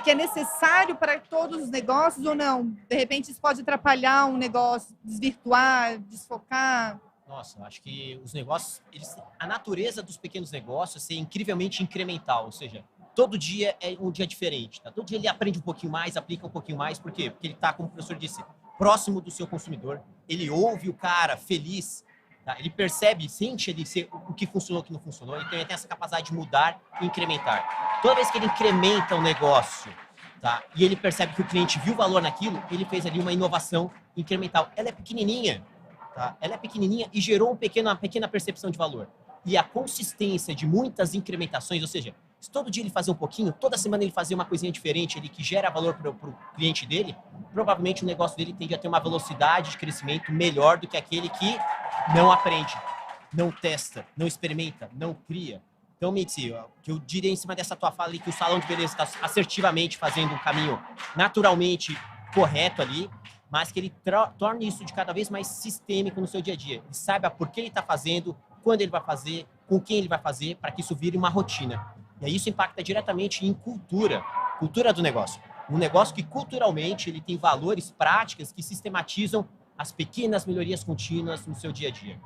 que é necessário para todos os negócios ou não? De repente isso pode atrapalhar um negócio, desvirtuar, desfocar? Nossa, acho que os negócios, a natureza dos pequenos negócios é incrivelmente incremental, ou seja, todo dia é um dia diferente, tá? Todo dia ele aprende um pouquinho mais, aplica um pouquinho mais, por quê? Porque ele está, como o professor disse, próximo do seu consumidor, ele ouve o cara feliz, tá? Ele percebe, sente ele o que funcionou, o que não funcionou, então ele tem essa capacidade de mudar e incrementar. Toda vez que ele incrementa o negócio, tá? E ele percebe que o cliente viu valor naquilo, ele fez ali uma inovação incremental. Ela é pequenininha, tá? Ela é pequenininha e gerou uma pequena percepção de valor. E a consistência de muitas incrementações, ou seja, se todo dia ele fazer um pouquinho, toda semana ele fazer uma coisinha diferente, ele que gera valor para o cliente dele, provavelmente o negócio dele tende a ter uma velocidade de crescimento melhor do que aquele que não aprende, não testa, não experimenta, não cria. Então, Mitzi, o que eu diria em cima dessa tua fala ali, que o salão de beleza está assertivamente fazendo um caminho naturalmente correto ali, mas que ele torne isso de cada vez mais sistêmico no seu dia a dia. Ele saiba por que ele está fazendo, quando ele vai fazer, com quem ele vai fazer, para que isso vire uma rotina. E aí isso impacta diretamente em cultura do negócio. Um negócio que culturalmente ele tem valores, práticas que sistematizam as pequenas melhorias contínuas no seu dia a dia.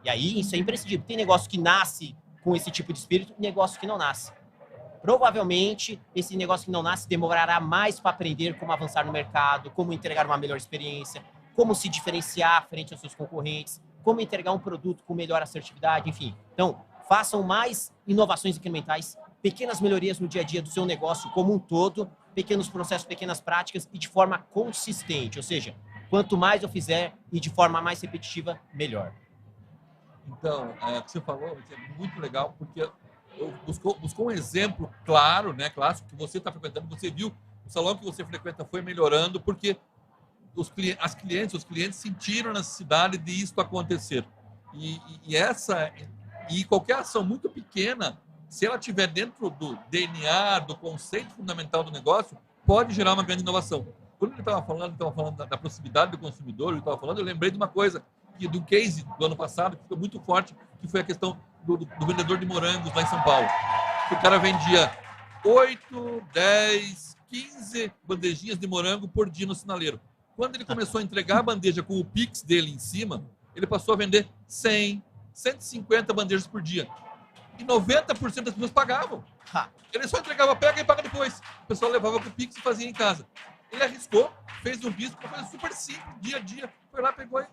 E aí isso é imprescindível. Tem negócio que nasce com esse tipo de espírito e negócio que não nasce. Provavelmente, esse negócio que não nasce demorará mais para aprender como avançar no mercado, como entregar uma melhor experiência, como se diferenciar frente aos seus concorrentes, como entregar um produto com melhor assertividade, enfim. Então, façam mais inovações incrementais, pequenas melhorias no dia a dia do seu negócio como um todo, pequenos processos, pequenas práticas e de forma consistente. Ou seja, quanto mais eu fizer e de forma mais repetitiva, melhor. Então, o que você falou é muito legal, porque buscou um exemplo claro, né, clássico, que você está frequentando, você viu o salão que você frequenta foi melhorando, porque os clientes sentiram a necessidade de isso acontecer. E qualquer ação muito pequena, se ela estiver dentro do DNA, do conceito fundamental do negócio, pode gerar uma grande inovação. Quando ele estava falando da proximidade do consumidor, eu lembrei de uma coisa, do case do ano passado, que ficou muito forte, que foi a questão do vendedor de morangos lá em São Paulo. O cara vendia 8, 10, 15 bandejinhas de morango por dia no sinaleiro. Quando ele começou a entregar a bandeja com o Pix dele em cima, ele passou a vender 100, 150 bandejas por dia. E 90% das pessoas pagavam. Ele só entregava, pega e paga depois. O pessoal levava com o Pix e fazia em casa. Ele arriscou, fez um risco, uma coisa super simples, dia a dia. Foi lá, pegou e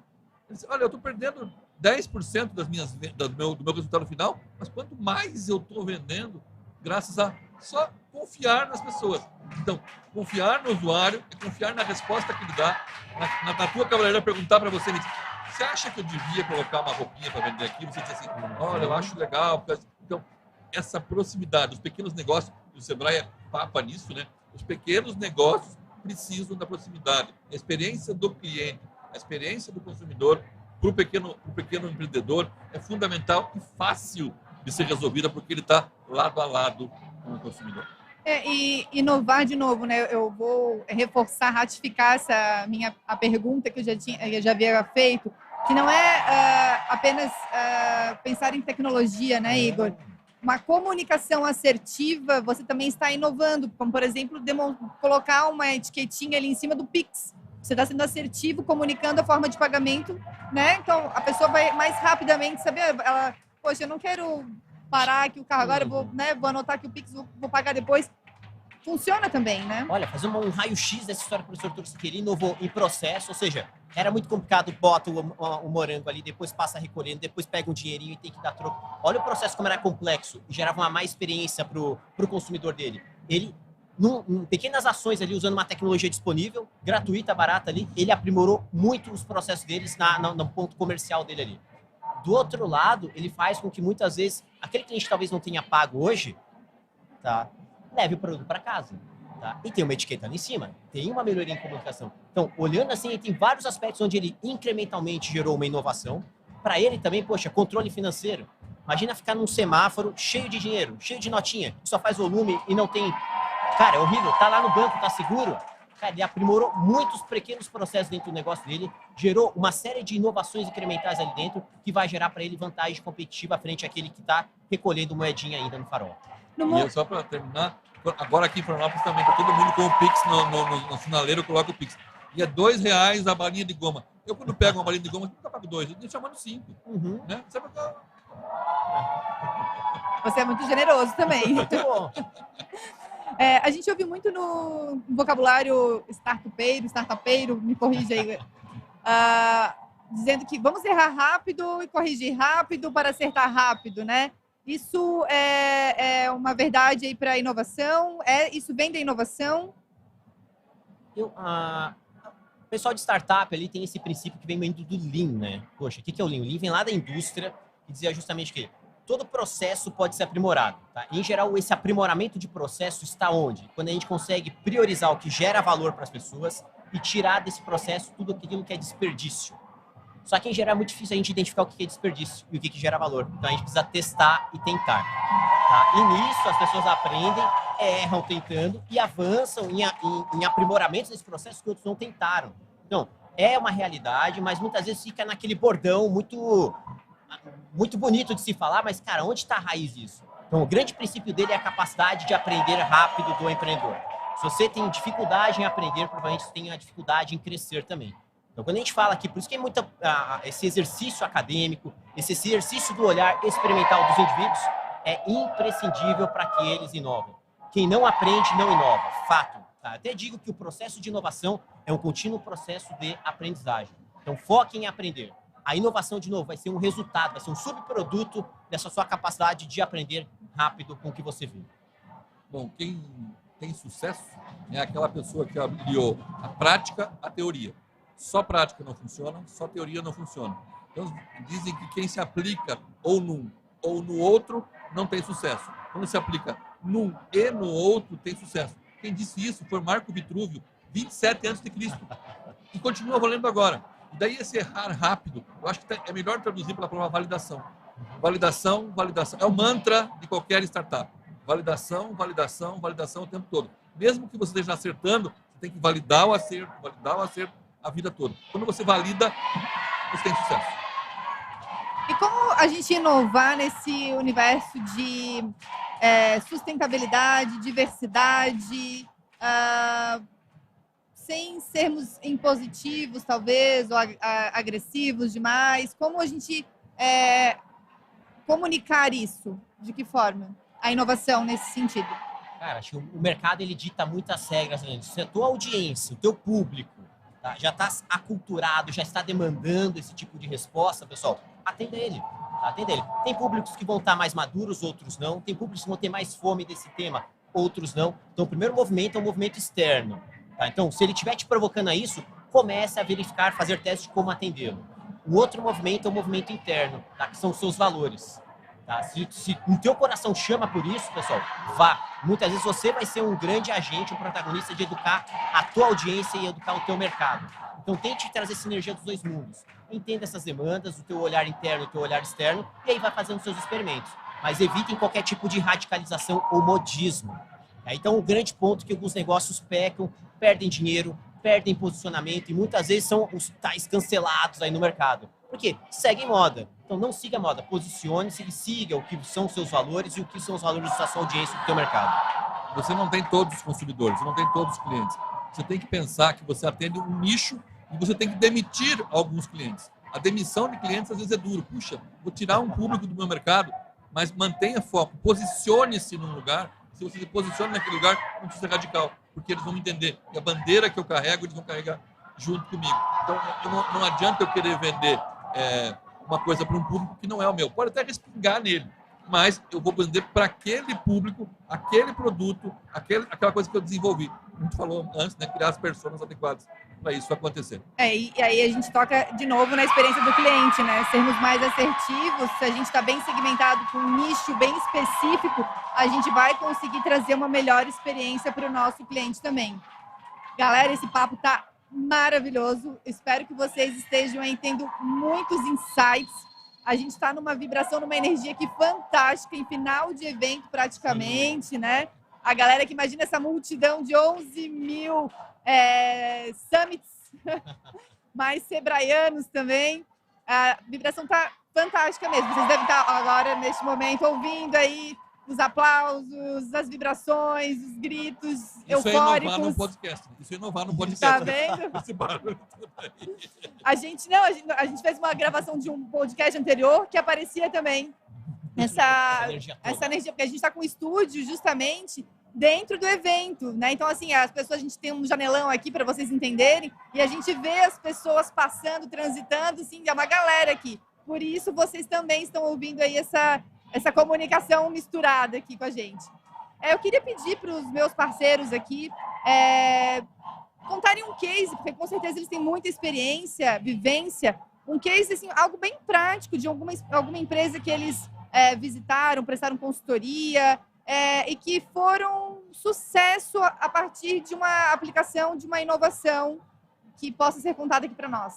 ele disse, olha, eu estou perdendo 10% do meu resultado final, mas quanto mais eu estou vendendo, graças a só confiar nas pessoas. Então, confiar no usuário é confiar na resposta que ele dá. Na tua cavalheira perguntar para você, você acha que eu devia colocar uma roupinha para vender aqui? Você diz assim, olha, eu acho legal. Então, essa proximidade, os pequenos negócios, o Sebrae é papa nisso, né? Os pequenos negócios precisam da proximidade. A experiência do cliente, a experiência do consumidor para o pequeno empreendedor é fundamental e fácil de ser resolvida porque ele está lado a lado com o consumidor. E inovar de novo, né? Eu vou reforçar, ratificar a pergunta que eu já havia feito, que não é apenas pensar em tecnologia, né, Igor? Uma comunicação assertiva, você também está inovando, como, por exemplo, colocar uma etiquetinha ali em cima do Pix. Você está sendo assertivo, comunicando a forma de pagamento, né? Então, a pessoa vai mais rapidamente saber, poxa, eu não quero parar aqui o carro agora, vou anotar aqui o Pix, vou pagar depois. funciona também, né? Olha, fazer um raio-x dessa história que o professor trouxe que ele inovou em processo, ou seja, era muito complicado, bota o morango ali, depois passa recolhendo, depois pega um dinheirinho e tem que dar troco. Olha o processo como era complexo e gerava uma má experiência pro consumidor dele. Ele, em pequenas ações ali, usando uma tecnologia disponível, gratuita, barata ali, ele aprimorou muito os processos deles no ponto comercial dele ali. Do outro lado, ele faz com que muitas vezes, aquele cliente que talvez não tenha pago hoje, tá, leve o produto para casa. Tá? E tem uma etiqueta ali em cima, tem uma melhoria em comunicação. Então, olhando assim, ele tem vários aspectos onde ele incrementalmente gerou uma inovação. Para ele também, poxa, controle financeiro. Imagina ficar num semáforo cheio de dinheiro, cheio de notinha, que só faz volume e não tem... Cara, é horrível, tá lá no banco, tá seguro. Cara, ele aprimorou muitos pequenos processos dentro do negócio dele, gerou uma série de inovações incrementais ali dentro, que vai gerar para ele vantagem competitiva frente àquele que está recolhendo moedinha ainda no farol. E só para terminar, agora aqui em Florianópolis também, tá todo mundo com o Pix no sinaleiro, coloca o Pix. E é R$2 a balinha de goma. Eu, quando pego uma balinha de goma, nunca pago 2, eu estou chamando 5. Né? Você é muito generoso também. Muito bom. A gente ouve muito no vocabulário startupeiro, me corrija aí, dizendo que vamos errar rápido e corrigir rápido para acertar rápido, né? Isso é uma verdade aí para a inovação? Isso vem da inovação? O pessoal de startup ali tem esse princípio que vem vindo do Lean, né? Poxa, o que é o Lean? O Lean vem lá da indústria e dizia justamente que todo processo pode ser aprimorado. Tá? Em geral, esse aprimoramento de processo está onde? Quando a gente consegue priorizar o que gera valor para as pessoas e tirar desse processo tudo aquilo que é desperdício. Só que, em geral, é muito difícil a gente identificar o que é desperdício e o que gera valor. Então, a gente precisa testar e tentar. Tá? E nisso, as pessoas aprendem, erram tentando e avançam em aprimoramentos desse processo que outros não tentaram. Então, é uma realidade, mas muitas vezes fica naquele bordão muito bonito de se falar, mas, cara, onde está a raiz disso? Então, o grande princípio dele é a capacidade de aprender rápido do empreendedor. Se você tem dificuldade em aprender, provavelmente você tem a dificuldade em crescer também. Então, quando a gente fala aqui, por isso que é esse exercício acadêmico, esse exercício do olhar experimental dos indivíduos é imprescindível para que eles inovem. Quem não aprende, não inova. Fato. Tá? Até digo que o processo de inovação é um contínuo processo de aprendizagem. Então, foque em aprender. A inovação, de novo, vai ser um resultado, vai ser um subproduto dessa sua capacidade de aprender rápido com o que você viu. Bom, quem tem sucesso é aquela pessoa que aliou a prática à teoria. Só prática não funciona, só teoria não funciona. Então, dizem que quem se aplica ou num ou no outro não tem sucesso. Quando se aplica num e no outro, tem sucesso. Quem disse isso foi Marco Vitrúvio, 27 a.C. E continua valendo agora. E daí esse errar rápido, eu acho que é melhor traduzir pela palavra validação. Validação, validação. É o mantra de qualquer startup. Validação, validação, validação o tempo todo. Mesmo que você esteja acertando, você tem que validar o acerto a vida toda. Quando você valida, você tem sucesso. E como a gente inovar nesse universo de sustentabilidade, diversidade, sem sermos impositivos, talvez, ou agressivos demais? Como a gente comunicar isso? De que forma? A inovação nesse sentido? Cara, acho que o mercado ele dita muitas regras. Né? Se a tua audiência, o teu público, tá, já está aculturado, já está demandando esse tipo de resposta, pessoal, atenda ele. Tá? Atenda ele. Tem públicos que vão estar mais maduros, outros não. Tem públicos que vão ter mais fome desse tema, outros não. Então, o primeiro movimento é um movimento externo. Tá? Então, se ele estiver te provocando a isso, comece a verificar, fazer testes de como atendê-lo. O outro movimento é o movimento interno, tá? Que são os seus valores. Tá? Se o teu coração chama por isso, pessoal, vá. Muitas vezes você vai ser um grande agente, um protagonista de educar a tua audiência e educar o teu mercado. Então, tente trazer sinergia dos dois mundos. Entenda essas demandas, o teu olhar interno e o teu olhar externo, e aí vai fazendo seus experimentos. Mas evitem qualquer tipo de radicalização ou modismo. Tá? Então, o grande ponto é que alguns negócios pecam, perdem dinheiro, perdem posicionamento e muitas vezes são os tais cancelados aí no mercado. Por quê? Seguem moda. Então, não siga a moda. Posicione-se e siga o que são os seus valores e o que são os valores da sua audiência do teu mercado. Você não tem todos os consumidores, você não tem todos os clientes. Você tem que pensar que você atende um nicho e você tem que demitir alguns clientes. A demissão de clientes às vezes é duro. Puxa, vou tirar um público do meu mercado, mas mantenha foco. Posicione-se num lugar Se você se posiciona naquele lugar, não precisa ser radical, porque eles vão me entender. E a bandeira que eu carrego, eles vão carregar junto comigo. Então, não adianta eu querer vender uma coisa para um público que não é o meu. Pode até respingar nele, mas eu vou vender para aquele público, aquele produto, aquela coisa que eu desenvolvi. A gente falou antes, né? Criar as personas adequadas para isso acontecer. E aí a gente toca de novo na experiência do cliente, né? Sermos mais assertivos, se a gente está bem segmentado com um nicho bem específico, a gente vai conseguir trazer uma melhor experiência para o nosso cliente também. Galera, esse papo tá maravilhoso. Espero que vocês estejam aí tendo muitos insights. A gente está numa vibração, numa energia aqui fantástica, em final de evento praticamente, né? A galera que imagina essa multidão de 11 mil summits, mais sebraianos também. A vibração tá fantástica mesmo. Vocês devem estar agora, neste momento, ouvindo aí os aplausos, as vibrações, os gritos isso eufóricos. Isso é inovar no podcast. Tá vendo? Esse barulho tudo aí. A gente fez uma gravação de um podcast anterior que aparecia também essa energia, porque a gente está com um estúdio justamente dentro do evento, né? Então, assim, as pessoas, a gente tem um janelão aqui para vocês entenderem, e a gente vê as pessoas passando, transitando, assim, é uma galera aqui. Por isso, vocês também estão ouvindo aí essa comunicação misturada aqui com a gente. Eu queria pedir para os meus parceiros aqui contarem um case, porque com certeza eles têm muita experiência, vivência, um case, assim, algo bem prático de alguma empresa que eles visitaram, prestaram consultoria, e que foram sucesso a partir de uma aplicação, de uma inovação que possa ser contada aqui para nós.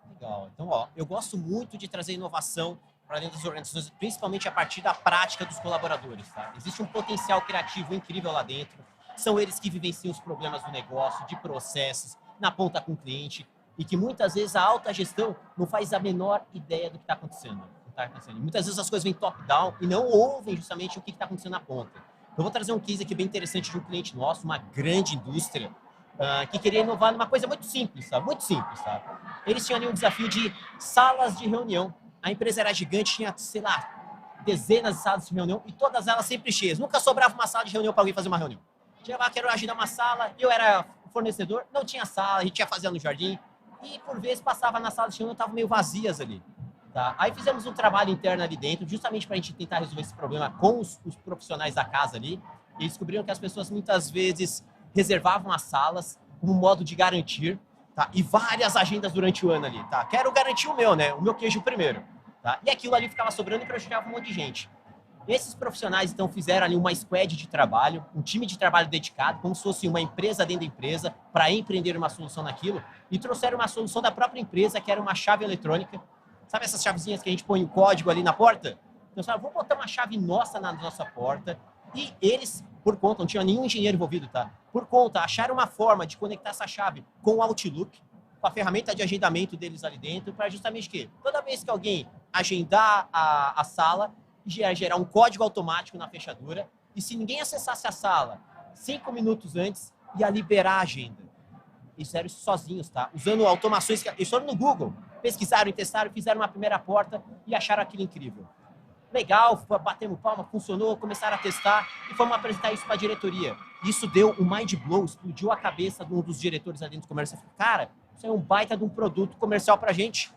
Legal. Então, eu gosto muito de trazer inovação para dentro das organizações, principalmente a partir da prática dos colaboradores. Tá? Existe um potencial criativo incrível lá dentro. São eles que vivenciam os problemas do negócio, de processos, na ponta com o cliente, e que muitas vezes a alta gestão não faz a menor ideia do que está acontecendo. Muitas vezes as coisas vêm top-down e não ouvem justamente o que está acontecendo na ponta. Eu vou trazer um case aqui bem interessante de um cliente nosso, uma grande indústria, que queria inovar numa coisa muito simples, sabe? Muito simples, sabe? Eles tinham ali um desafio de salas de reunião. A empresa era gigante, tinha, sei lá, dezenas de salas de reunião e todas elas sempre cheias. Nunca sobrava uma sala de reunião para alguém fazer uma reunião. Tinha lá, quero agendar uma sala, eu era fornecedor, não tinha sala, a gente ia fazer no jardim e por vezes passava na sala de reunião, estavam meio vazias ali. Tá? Aí fizemos um trabalho interno ali dentro, justamente para a gente tentar resolver esse problema com os profissionais da casa ali. E descobriram que as pessoas muitas vezes reservavam as salas como modo de garantir, tá? E várias agendas durante o ano ali. Tá? Quero garantir o meu, né? O meu queijo primeiro. Tá? E aquilo ali ficava sobrando e prejudicava um monte de gente. Esses profissionais, então, fizeram ali uma squad de trabalho, um time de trabalho dedicado, como se fosse uma empresa dentro da empresa, para empreender uma solução naquilo, e trouxeram uma solução da própria empresa, que era uma chave eletrônica. Sabe essas chavezinhas que a gente põe o código ali na porta? Então, sabe, vamos botar uma chave nossa na nossa porta. E eles, por conta, não tinha nenhum engenheiro envolvido, tá? Por conta, acharam uma forma de conectar essa chave com o Outlook, com a ferramenta de agendamento deles ali dentro, para justamente que toda vez que alguém agendar a sala, gerar um código automático na fechadura, e se ninguém acessasse a sala 5 minutos antes, ia liberar a agenda. Eles fizeram isso sozinhos, tá? Usando automações, eles foram no Google, pesquisaram e testaram, fizeram uma primeira porta e acharam aquilo incrível. Legal, batemos palma, funcionou, começaram a testar e fomos apresentar isso para a diretoria. Isso deu um mind blow, explodiu a cabeça de um dos diretores ali dentro do comércio. Cara, isso é um baita de um produto comercial para a gente.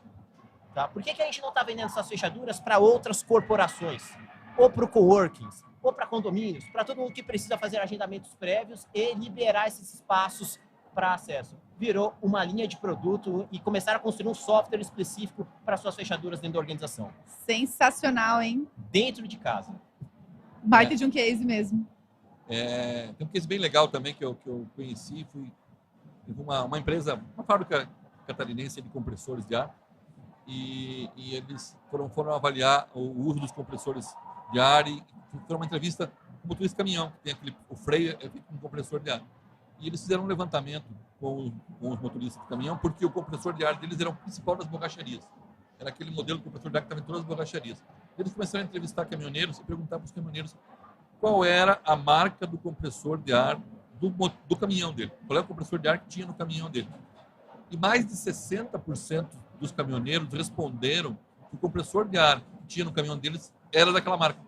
Tá? Por que a gente não está vendendo essas fechaduras para outras corporações? Ou para o coworkings, ou para condomínios, para todo mundo que precisa fazer agendamentos prévios e liberar esses espaços para acesso. Virou uma linha de produto e começaram a construir um software específico para suas fechaduras dentro da organização. Sensacional, hein? Dentro de casa. Baita de um case mesmo. Tem um case bem legal também que eu conheci. Fui uma empresa, uma fábrica catarinense de compressores de ar. E eles foram avaliar o uso dos compressores de ar e fizeram uma entrevista com o motorista de caminhão, que tem o freio é feito com um compressor de ar. E eles fizeram um levantamento com os motoristas de caminhão, porque o compressor de ar deles era o principal das borracharias. Era aquele modelo de compressor de ar que estava em todas as borracharias. Eles começaram a entrevistar caminhoneiros e perguntar para os caminhoneiros qual era a marca do compressor de ar do caminhão dele. Qual é o compressor de ar que tinha no caminhão dele. E mais de 60% dos caminhoneiros responderam que o compressor de ar que tinha no caminhão deles era daquela marca.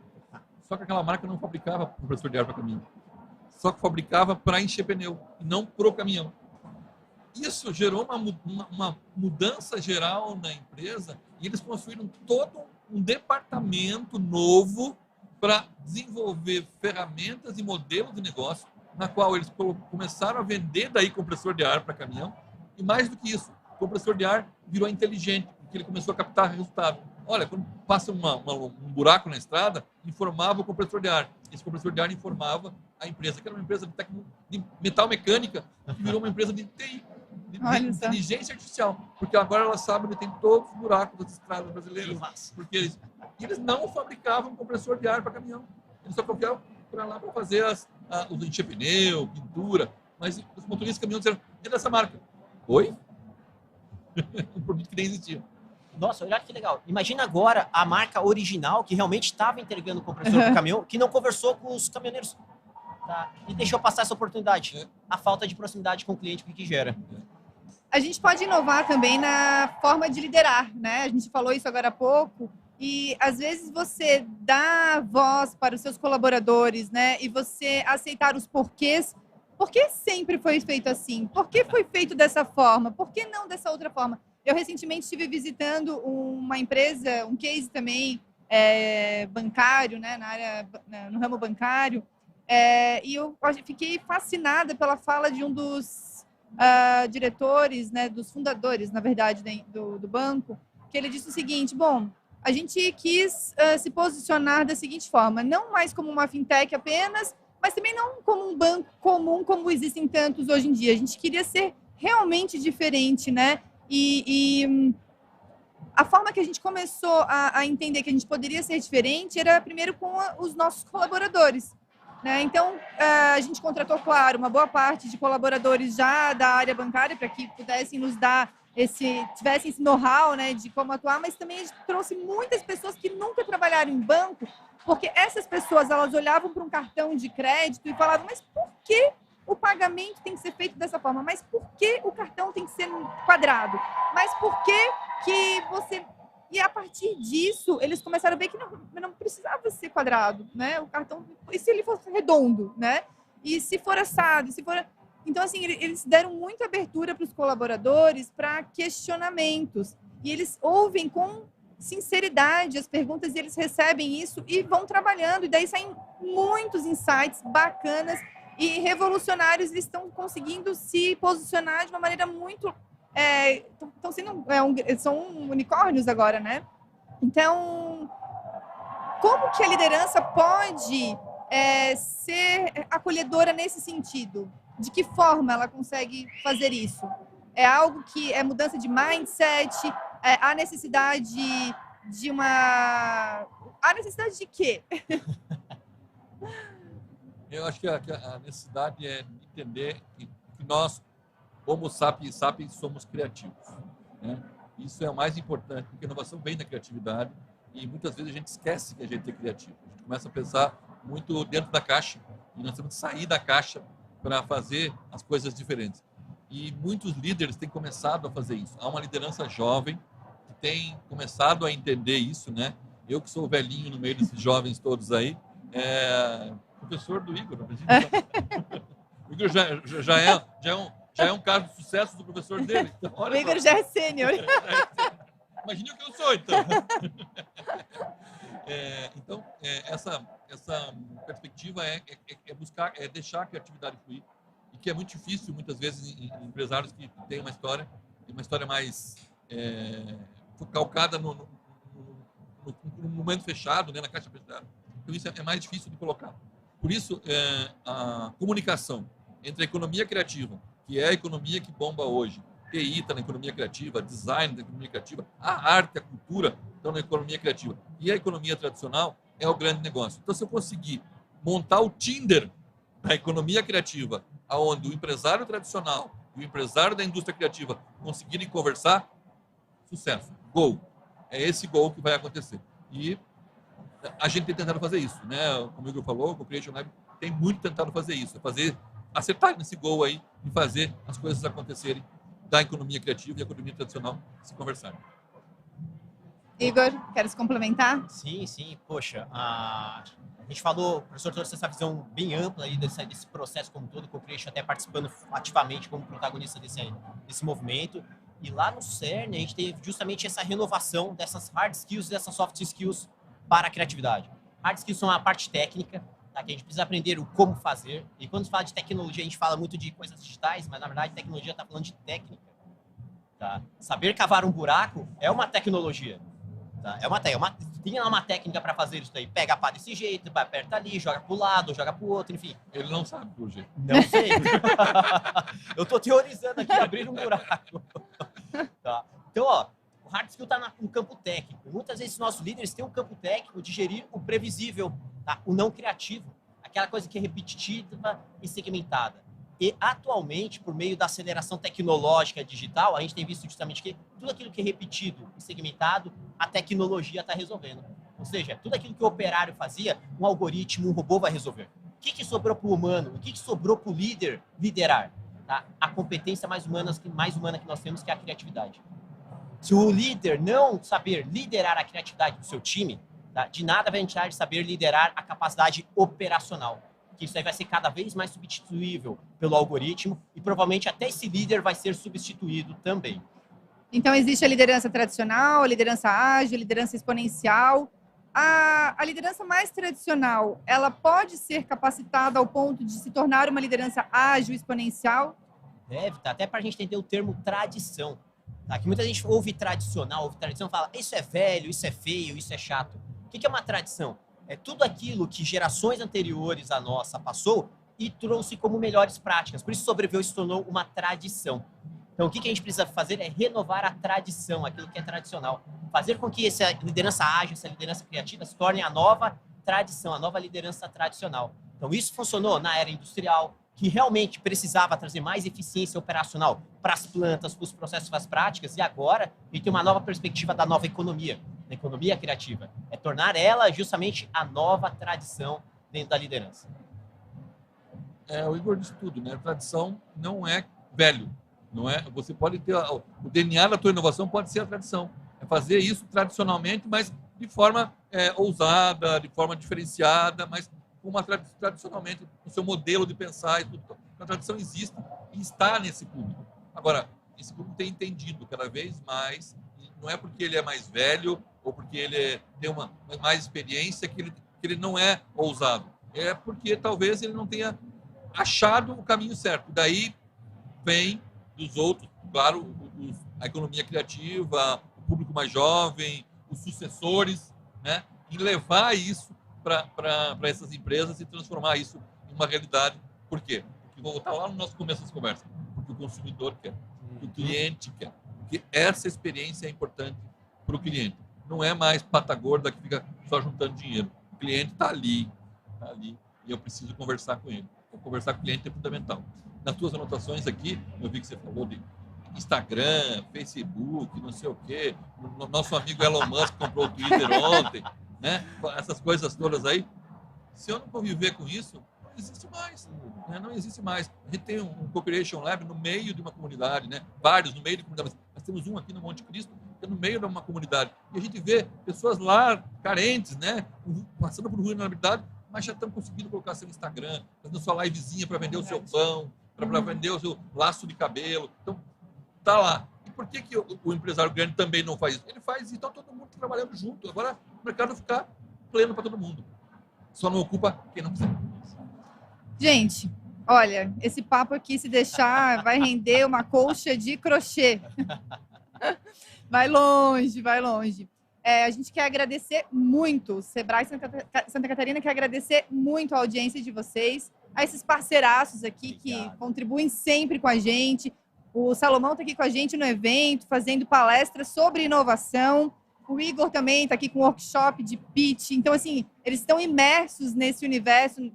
Só que aquela marca não fabricava compressor de ar para caminhão. Só que fabricava para encher pneu e não para o caminhão. Isso gerou uma mudança geral na empresa e eles construíram todo um departamento novo para desenvolver ferramentas e modelos de negócio na qual eles começaram a vender daí compressor de ar para caminhão. E mais do que isso, o compressor de ar virou inteligente, porque ele começou a captar resultado. Olha, quando passa um buraco na estrada, informava o compressor de ar. Esse compressor de ar informava a empresa, que era uma empresa de metal mecânica, que virou uma empresa de TI, de inteligência artificial. Porque agora ela sabe onde tem todos os buracos das estradas brasileiras. Porque eles não fabricavam compressor de ar para caminhão. Eles só fabricavam para lá para fazer os encher pneu, pintura. Mas os motoristas de caminhão disseram, é dessa marca. Oi? Um produto que nem existia. Nossa, olha que legal. Imagina agora a marca original que realmente estava entregando o compressor para o caminhão, que não conversou com os caminhoneiros. Tá? E deixou passar essa oportunidade. A falta de proximidade com o cliente, o que gera. A gente pode inovar também na forma de liderar, né? A gente falou isso agora há pouco. E, às vezes, você dá voz para os seus colaboradores, né? E você aceitar os porquês. Por que sempre foi feito assim? Por que foi feito dessa forma? Por que não dessa outra forma? Eu, recentemente, estive visitando uma empresa, um case também bancário, né? No ramo bancário. E eu fiquei fascinada pela fala de um dos diretores, né? Dos fundadores, na verdade, do banco, que ele disse o seguinte, bom, a gente quis se posicionar da seguinte forma, não mais como uma fintech apenas, mas também não como um banco comum, como existem tantos hoje em dia. A gente queria ser realmente diferente, né? E a forma que a gente começou a entender que a gente poderia ser diferente era primeiro com os nossos colaboradores, né? Então, a gente contratou, claro, uma boa parte de colaboradores já da área bancária para que pudessem nos dar tivessem esse know-how, né, de como atuar, mas também a gente trouxe muitas pessoas que nunca trabalharam em banco, porque essas pessoas, elas olhavam para um cartão de crédito e falavam, mas por que o pagamento tem que ser feito dessa forma? Mas por que o cartão tem que ser quadrado? Mas por que você... E a partir disso, eles começaram a ver que não precisava ser quadrado, né? O cartão, e se ele fosse redondo, né? E se for assado, se for... Então, assim, eles deram muita abertura para os colaboradores para questionamentos. E eles ouvem com sinceridade as perguntas e eles recebem isso e vão trabalhando. E daí saem muitos insights bacanas e revolucionários. Eles estão conseguindo se posicionar de uma maneira muito... estão sendo... são unicórnios agora, né? Então, como que a liderança pode ser acolhedora nesse sentido? De que forma ela consegue fazer isso? É algo que é mudança de mindset? Há necessidade de uma... Há necessidade de quê? Eu acho que a necessidade é entender que nós, Homo sapiens sapiens, somos criativos, né? Isso é o mais importante, porque a inovação vem da criatividade e muitas vezes a gente esquece que a gente é criativo. A gente começa a pensar muito dentro da caixa e nós temos que sair da caixa para fazer as coisas diferentes. E muitos líderes têm começado a fazer isso. Há uma liderança jovem que tem começado a entender isso, né? Eu que sou velhinho no meio desses jovens todos aí, professor do Igor. O Igor já é um caso de sucesso do professor dele. Então, o Igor já é sênior. Imagine o que eu sou, então. Então, essa perspectiva é deixar a criatividade fluir, e que é muito difícil, muitas vezes, em empresários que têm uma história mais calcada no momento fechado, né, na caixa fechada. Então, isso é mais difícil de colocar. Por isso, a comunicação entre a economia criativa, que é a economia que bomba hoje, TI está na economia criativa, design da economia criativa, a arte, a cultura estão na economia criativa. E a economia tradicional é o grande negócio. Então, se eu conseguir montar o Tinder da economia criativa, onde o empresário tradicional e o empresário da indústria criativa conseguirem conversar, sucesso, gol. É esse gol que vai acontecer. E a gente tem tentado fazer isso, né? Como o Igor falou, o Creation Lab tem muito tentado fazer isso, acertar nesse gol aí e fazer as coisas acontecerem da economia criativa e a economia tradicional se conversarem. Igor, quer se complementar? Sim. Poxa, A gente falou, o professor trouxe essa visão bem ampla aí desse processo como todo, com o Christian até participando ativamente como protagonista desse movimento. E lá no CERN, a gente teve justamente essa renovação dessas hard skills e dessas soft skills para a criatividade. Hard skills são a parte técnica, tá? Que a gente precisa aprender o como fazer. E quando se fala de tecnologia, a gente fala muito de coisas digitais, mas na verdade tecnologia está falando de técnica. Tá? Saber cavar um buraco é uma tecnologia. Tá? Tem uma técnica para fazer isso daí. Pega a pá desse jeito, aperta ali, joga pro lado, joga pro outro, enfim. Ele não sabe por jeito. Não sei. Eu tô teorizando aqui, abrir um buraco. Tá? Então, ó, o hard skill tá no campo técnico. Muitas vezes nossos líderes têm um campo técnico de gerir o previsível, tá? O não criativo. Aquela coisa que é repetitiva e segmentada. E, atualmente, por meio da aceleração tecnológica digital, a gente tem visto justamente que tudo aquilo que é repetido e segmentado, a tecnologia está resolvendo. Ou seja, tudo aquilo que o operário fazia, um algoritmo, um robô vai resolver. O que sobrou para o humano? O que sobrou para o líder liderar? Tá? A competência mais humana que nós temos, que é a criatividade. Se o líder não saber liderar a criatividade do seu time, tá? De nada vai adiantar de saber liderar a capacidade operacional. Que isso aí vai ser cada vez mais substituível pelo algoritmo e provavelmente até esse líder vai ser substituído também. Então, existe a liderança tradicional, a liderança ágil, a liderança exponencial. A liderança mais tradicional, ela pode ser capacitada ao ponto de se tornar uma liderança ágil, exponencial? Deve, tá? Até para a gente entender o termo tradição. Tá? Que muita gente ouve tradicional, fala, isso é velho, isso é feio, isso é chato. O que é uma tradição? É tudo aquilo que gerações anteriores à nossa passou e trouxe como melhores práticas. Por isso sobreviveu e se tornou uma tradição. Então, o que a gente precisa fazer é renovar a tradição, aquilo que é tradicional. Fazer com que essa liderança ágil, essa liderança criativa se torne a nova tradição, a nova liderança tradicional. Então, isso funcionou na era industrial, que realmente precisava trazer mais eficiência operacional para as plantas, para os processos, para as práticas. E agora, a gente tem uma nova perspectiva da nova economia, da economia criativa. É tornar ela justamente a nova tradição dentro da liderança. O Igor disse tudo, né? A tradição não é velho. Não é? Você pode ter o DNA da tua inovação pode ser a tradição. É fazer isso tradicionalmente, mas de forma ousada, de forma diferenciada, mas tradicionalmente o seu modelo de pensar e tudo. A tradição existe e está nesse público. Agora, esse público tem entendido cada vez mais, não é porque ele é mais velho ou porque ele tem uma mais experiência que ele não é ousado. É porque talvez ele não tenha achado o caminho certo. Daí vem dos outros, claro, a economia criativa, o público mais jovem, os sucessores, né? E levar isso para essas empresas e transformar isso em uma realidade. Por quê? Porque vou voltar lá no nosso começo dessa conversa. Porque o consumidor quer, porque o cliente quer, porque essa experiência é importante para o cliente. Não é mais pata gorda que fica só juntando dinheiro. O cliente está ali, e eu preciso conversar com ele. Conversar com o cliente é fundamental. Nas tuas anotações aqui, eu vi que você falou de Instagram, Facebook, não sei o quê. Nosso amigo Elon Musk comprou o Twitter ontem, né? Essas coisas todas aí. Se eu não conviver com isso, não existe mais. Né? Não existe mais. A gente tem um Co-Creation Lab no meio de uma comunidade, né? Vários no meio de comunidade. Nós temos um aqui no Monte Cristo, que é no meio de uma comunidade. E a gente vê pessoas lá carentes, né? Passando por vulnerabilidade, mas já estão conseguindo colocar seu Instagram, fazendo sua livezinha para vender o seu pão, para vender o seu laço de cabelo. Então, tá lá. E por que o empresário grande também não faz isso? Ele faz isso, então todo mundo trabalhando junto. Agora o mercado fica pleno para todo mundo. Só não ocupa quem não quiser. Gente, olha, esse papo aqui, se deixar, vai render uma colcha de crochê. Vai longe, vai longe. A gente quer agradecer muito, o Sebrae Santa Catarina quer agradecer muito a audiência de vocês, a esses parceiraços aqui. Obrigado. Que contribuem sempre com a gente. O Salomão está aqui com a gente no evento, fazendo palestras sobre inovação. O Igor também está aqui com workshop de pitch. Então, assim, eles estão imersos nesse universo.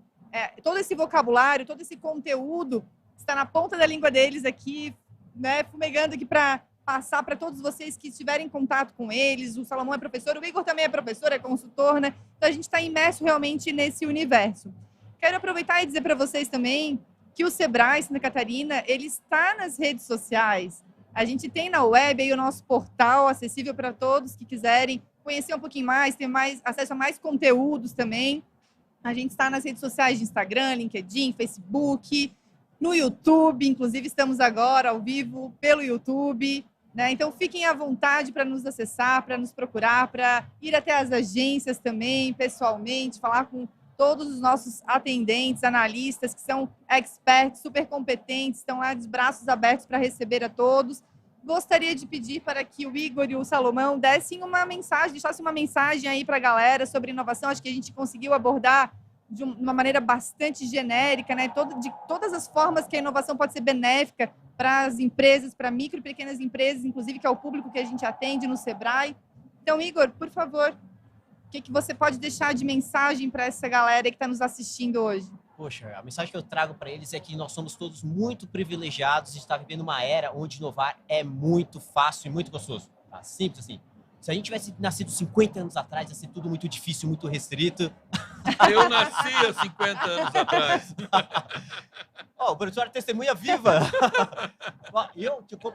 Todo esse vocabulário, todo esse conteúdo está na ponta da língua deles aqui, né, fumegando aqui para passar para todos vocês que estiverem em contato com eles. O Salomão é professor, o Igor também é professor, é consultor, né? Então, a gente está imerso realmente nesse universo. Quero aproveitar e dizer para vocês também que o Sebrae Santa Catarina, ele está nas redes sociais. A gente tem na web aí o nosso portal acessível para todos que quiserem conhecer um pouquinho mais, ter mais acesso a mais conteúdos também. A gente está nas redes sociais de Instagram, LinkedIn, Facebook, no YouTube. Inclusive, estamos agora ao vivo pelo YouTube. Né? Então, fiquem à vontade para nos acessar, para nos procurar, para ir até as agências também, pessoalmente, falar com todos os nossos atendentes, analistas, que são experts, super competentes, estão lá de braços abertos para receber a todos. Gostaria de pedir para que o Igor e o Salomão dessem uma mensagem, deixassem uma mensagem aí para a galera sobre inovação. Acho que a gente conseguiu abordar de uma maneira bastante genérica, né? De todas as formas que a inovação pode ser benéfica para as empresas, para micro e pequenas empresas, inclusive, que é o público que a gente atende no Sebrae. Então, Igor, por favor, o que você pode deixar de mensagem para essa galera que está nos assistindo hoje? Poxa, a mensagem que eu trago para eles é que nós somos todos muito privilegiados de estar vivendo uma era onde inovar é muito fácil e muito gostoso. Tá? Simples assim. Se a gente tivesse nascido 50 anos atrás, ia ser tudo muito difícil, muito restrito. Eu nasci há 50 anos atrás. O professor é testemunha viva.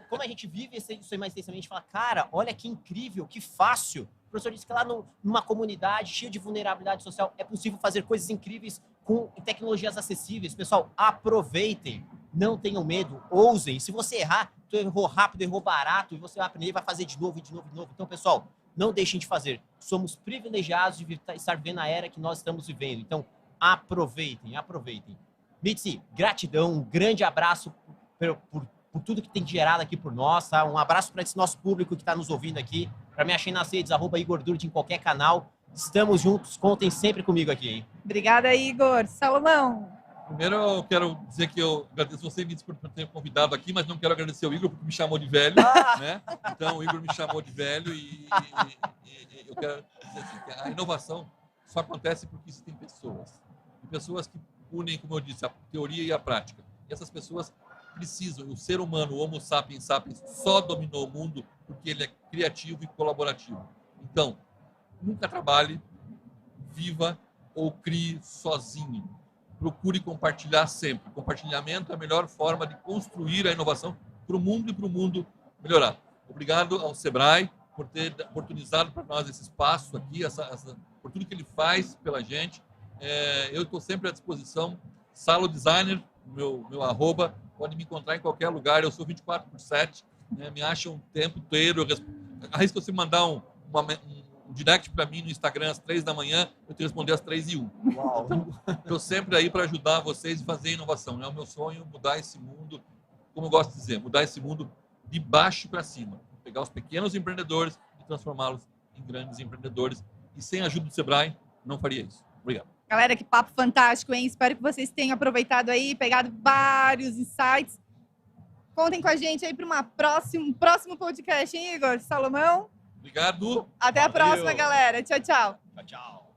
Como a gente vive isso aí mais intensamente, a gente fala, cara, olha que incrível, que fácil. O professor disse que lá numa comunidade cheia de vulnerabilidade social é possível fazer coisas incríveis com tecnologias acessíveis. Pessoal, aproveitem, não tenham medo, ousem. Se você errar, tu errou rápido, errou barato, e você vai aprender e vai fazer de novo, de novo, de novo. Então, pessoal, não deixem de fazer. Somos privilegiados de estar vivendo a era que nós estamos vivendo. Então, aproveitem, aproveitem. Mitzi, gratidão, um grande abraço por tudo que tem gerado aqui por nós, tá? Um abraço para esse nosso público que está nos ouvindo aqui. Para me achar nas redes, @IgorDrudi em qualquer canal. Estamos juntos, contem sempre comigo aqui, hein? Obrigada, Igor. Salomão. Primeiro, eu quero dizer que eu agradeço você, Mitzi, por ter me convidado aqui, mas não quero agradecer o Igor porque me chamou de velho, né? Então, o Igor me chamou de velho e eu quero dizer assim, que a inovação só acontece porque existem pessoas. E pessoas que unem, como eu disse, a teoria e a prática. E essas pessoas precisam. O ser humano, o Homo sapiens sapiens, só dominou o mundo porque ele é criativo e colaborativo. Então, nunca trabalhe, viva ou crie sozinho. Procure compartilhar sempre. Compartilhamento é a melhor forma de construir a inovação para o mundo e para o mundo melhorar. Obrigado ao Sebrae por ter oportunizado para nós esse espaço aqui, por tudo que ele faz pela gente. Eu estou sempre à disposição. Salo Designer, meu arroba, pode me encontrar em qualquer lugar. Eu sou 24/7, né? Me acham o tempo inteiro. Arrisco você mandar um direct para mim no Instagram às 3 da manhã, eu te responder às 3:01. Uau. Então, estou sempre aí para ajudar vocês a fazer inovação. É o meu sonho mudar esse mundo, como eu gosto de dizer, mudar esse mundo de baixo para cima. Pegar os pequenos empreendedores e transformá-los em grandes empreendedores. E sem a ajuda do Sebrae, não faria isso. Obrigado. Galera, que papo fantástico, hein? Espero que vocês tenham aproveitado aí, pegado vários insights. Contem com a gente aí para um próximo podcast, hein, Igor? Salomão? Obrigado. Até a próxima, galera. Tchau, tchau. Tchau, tchau.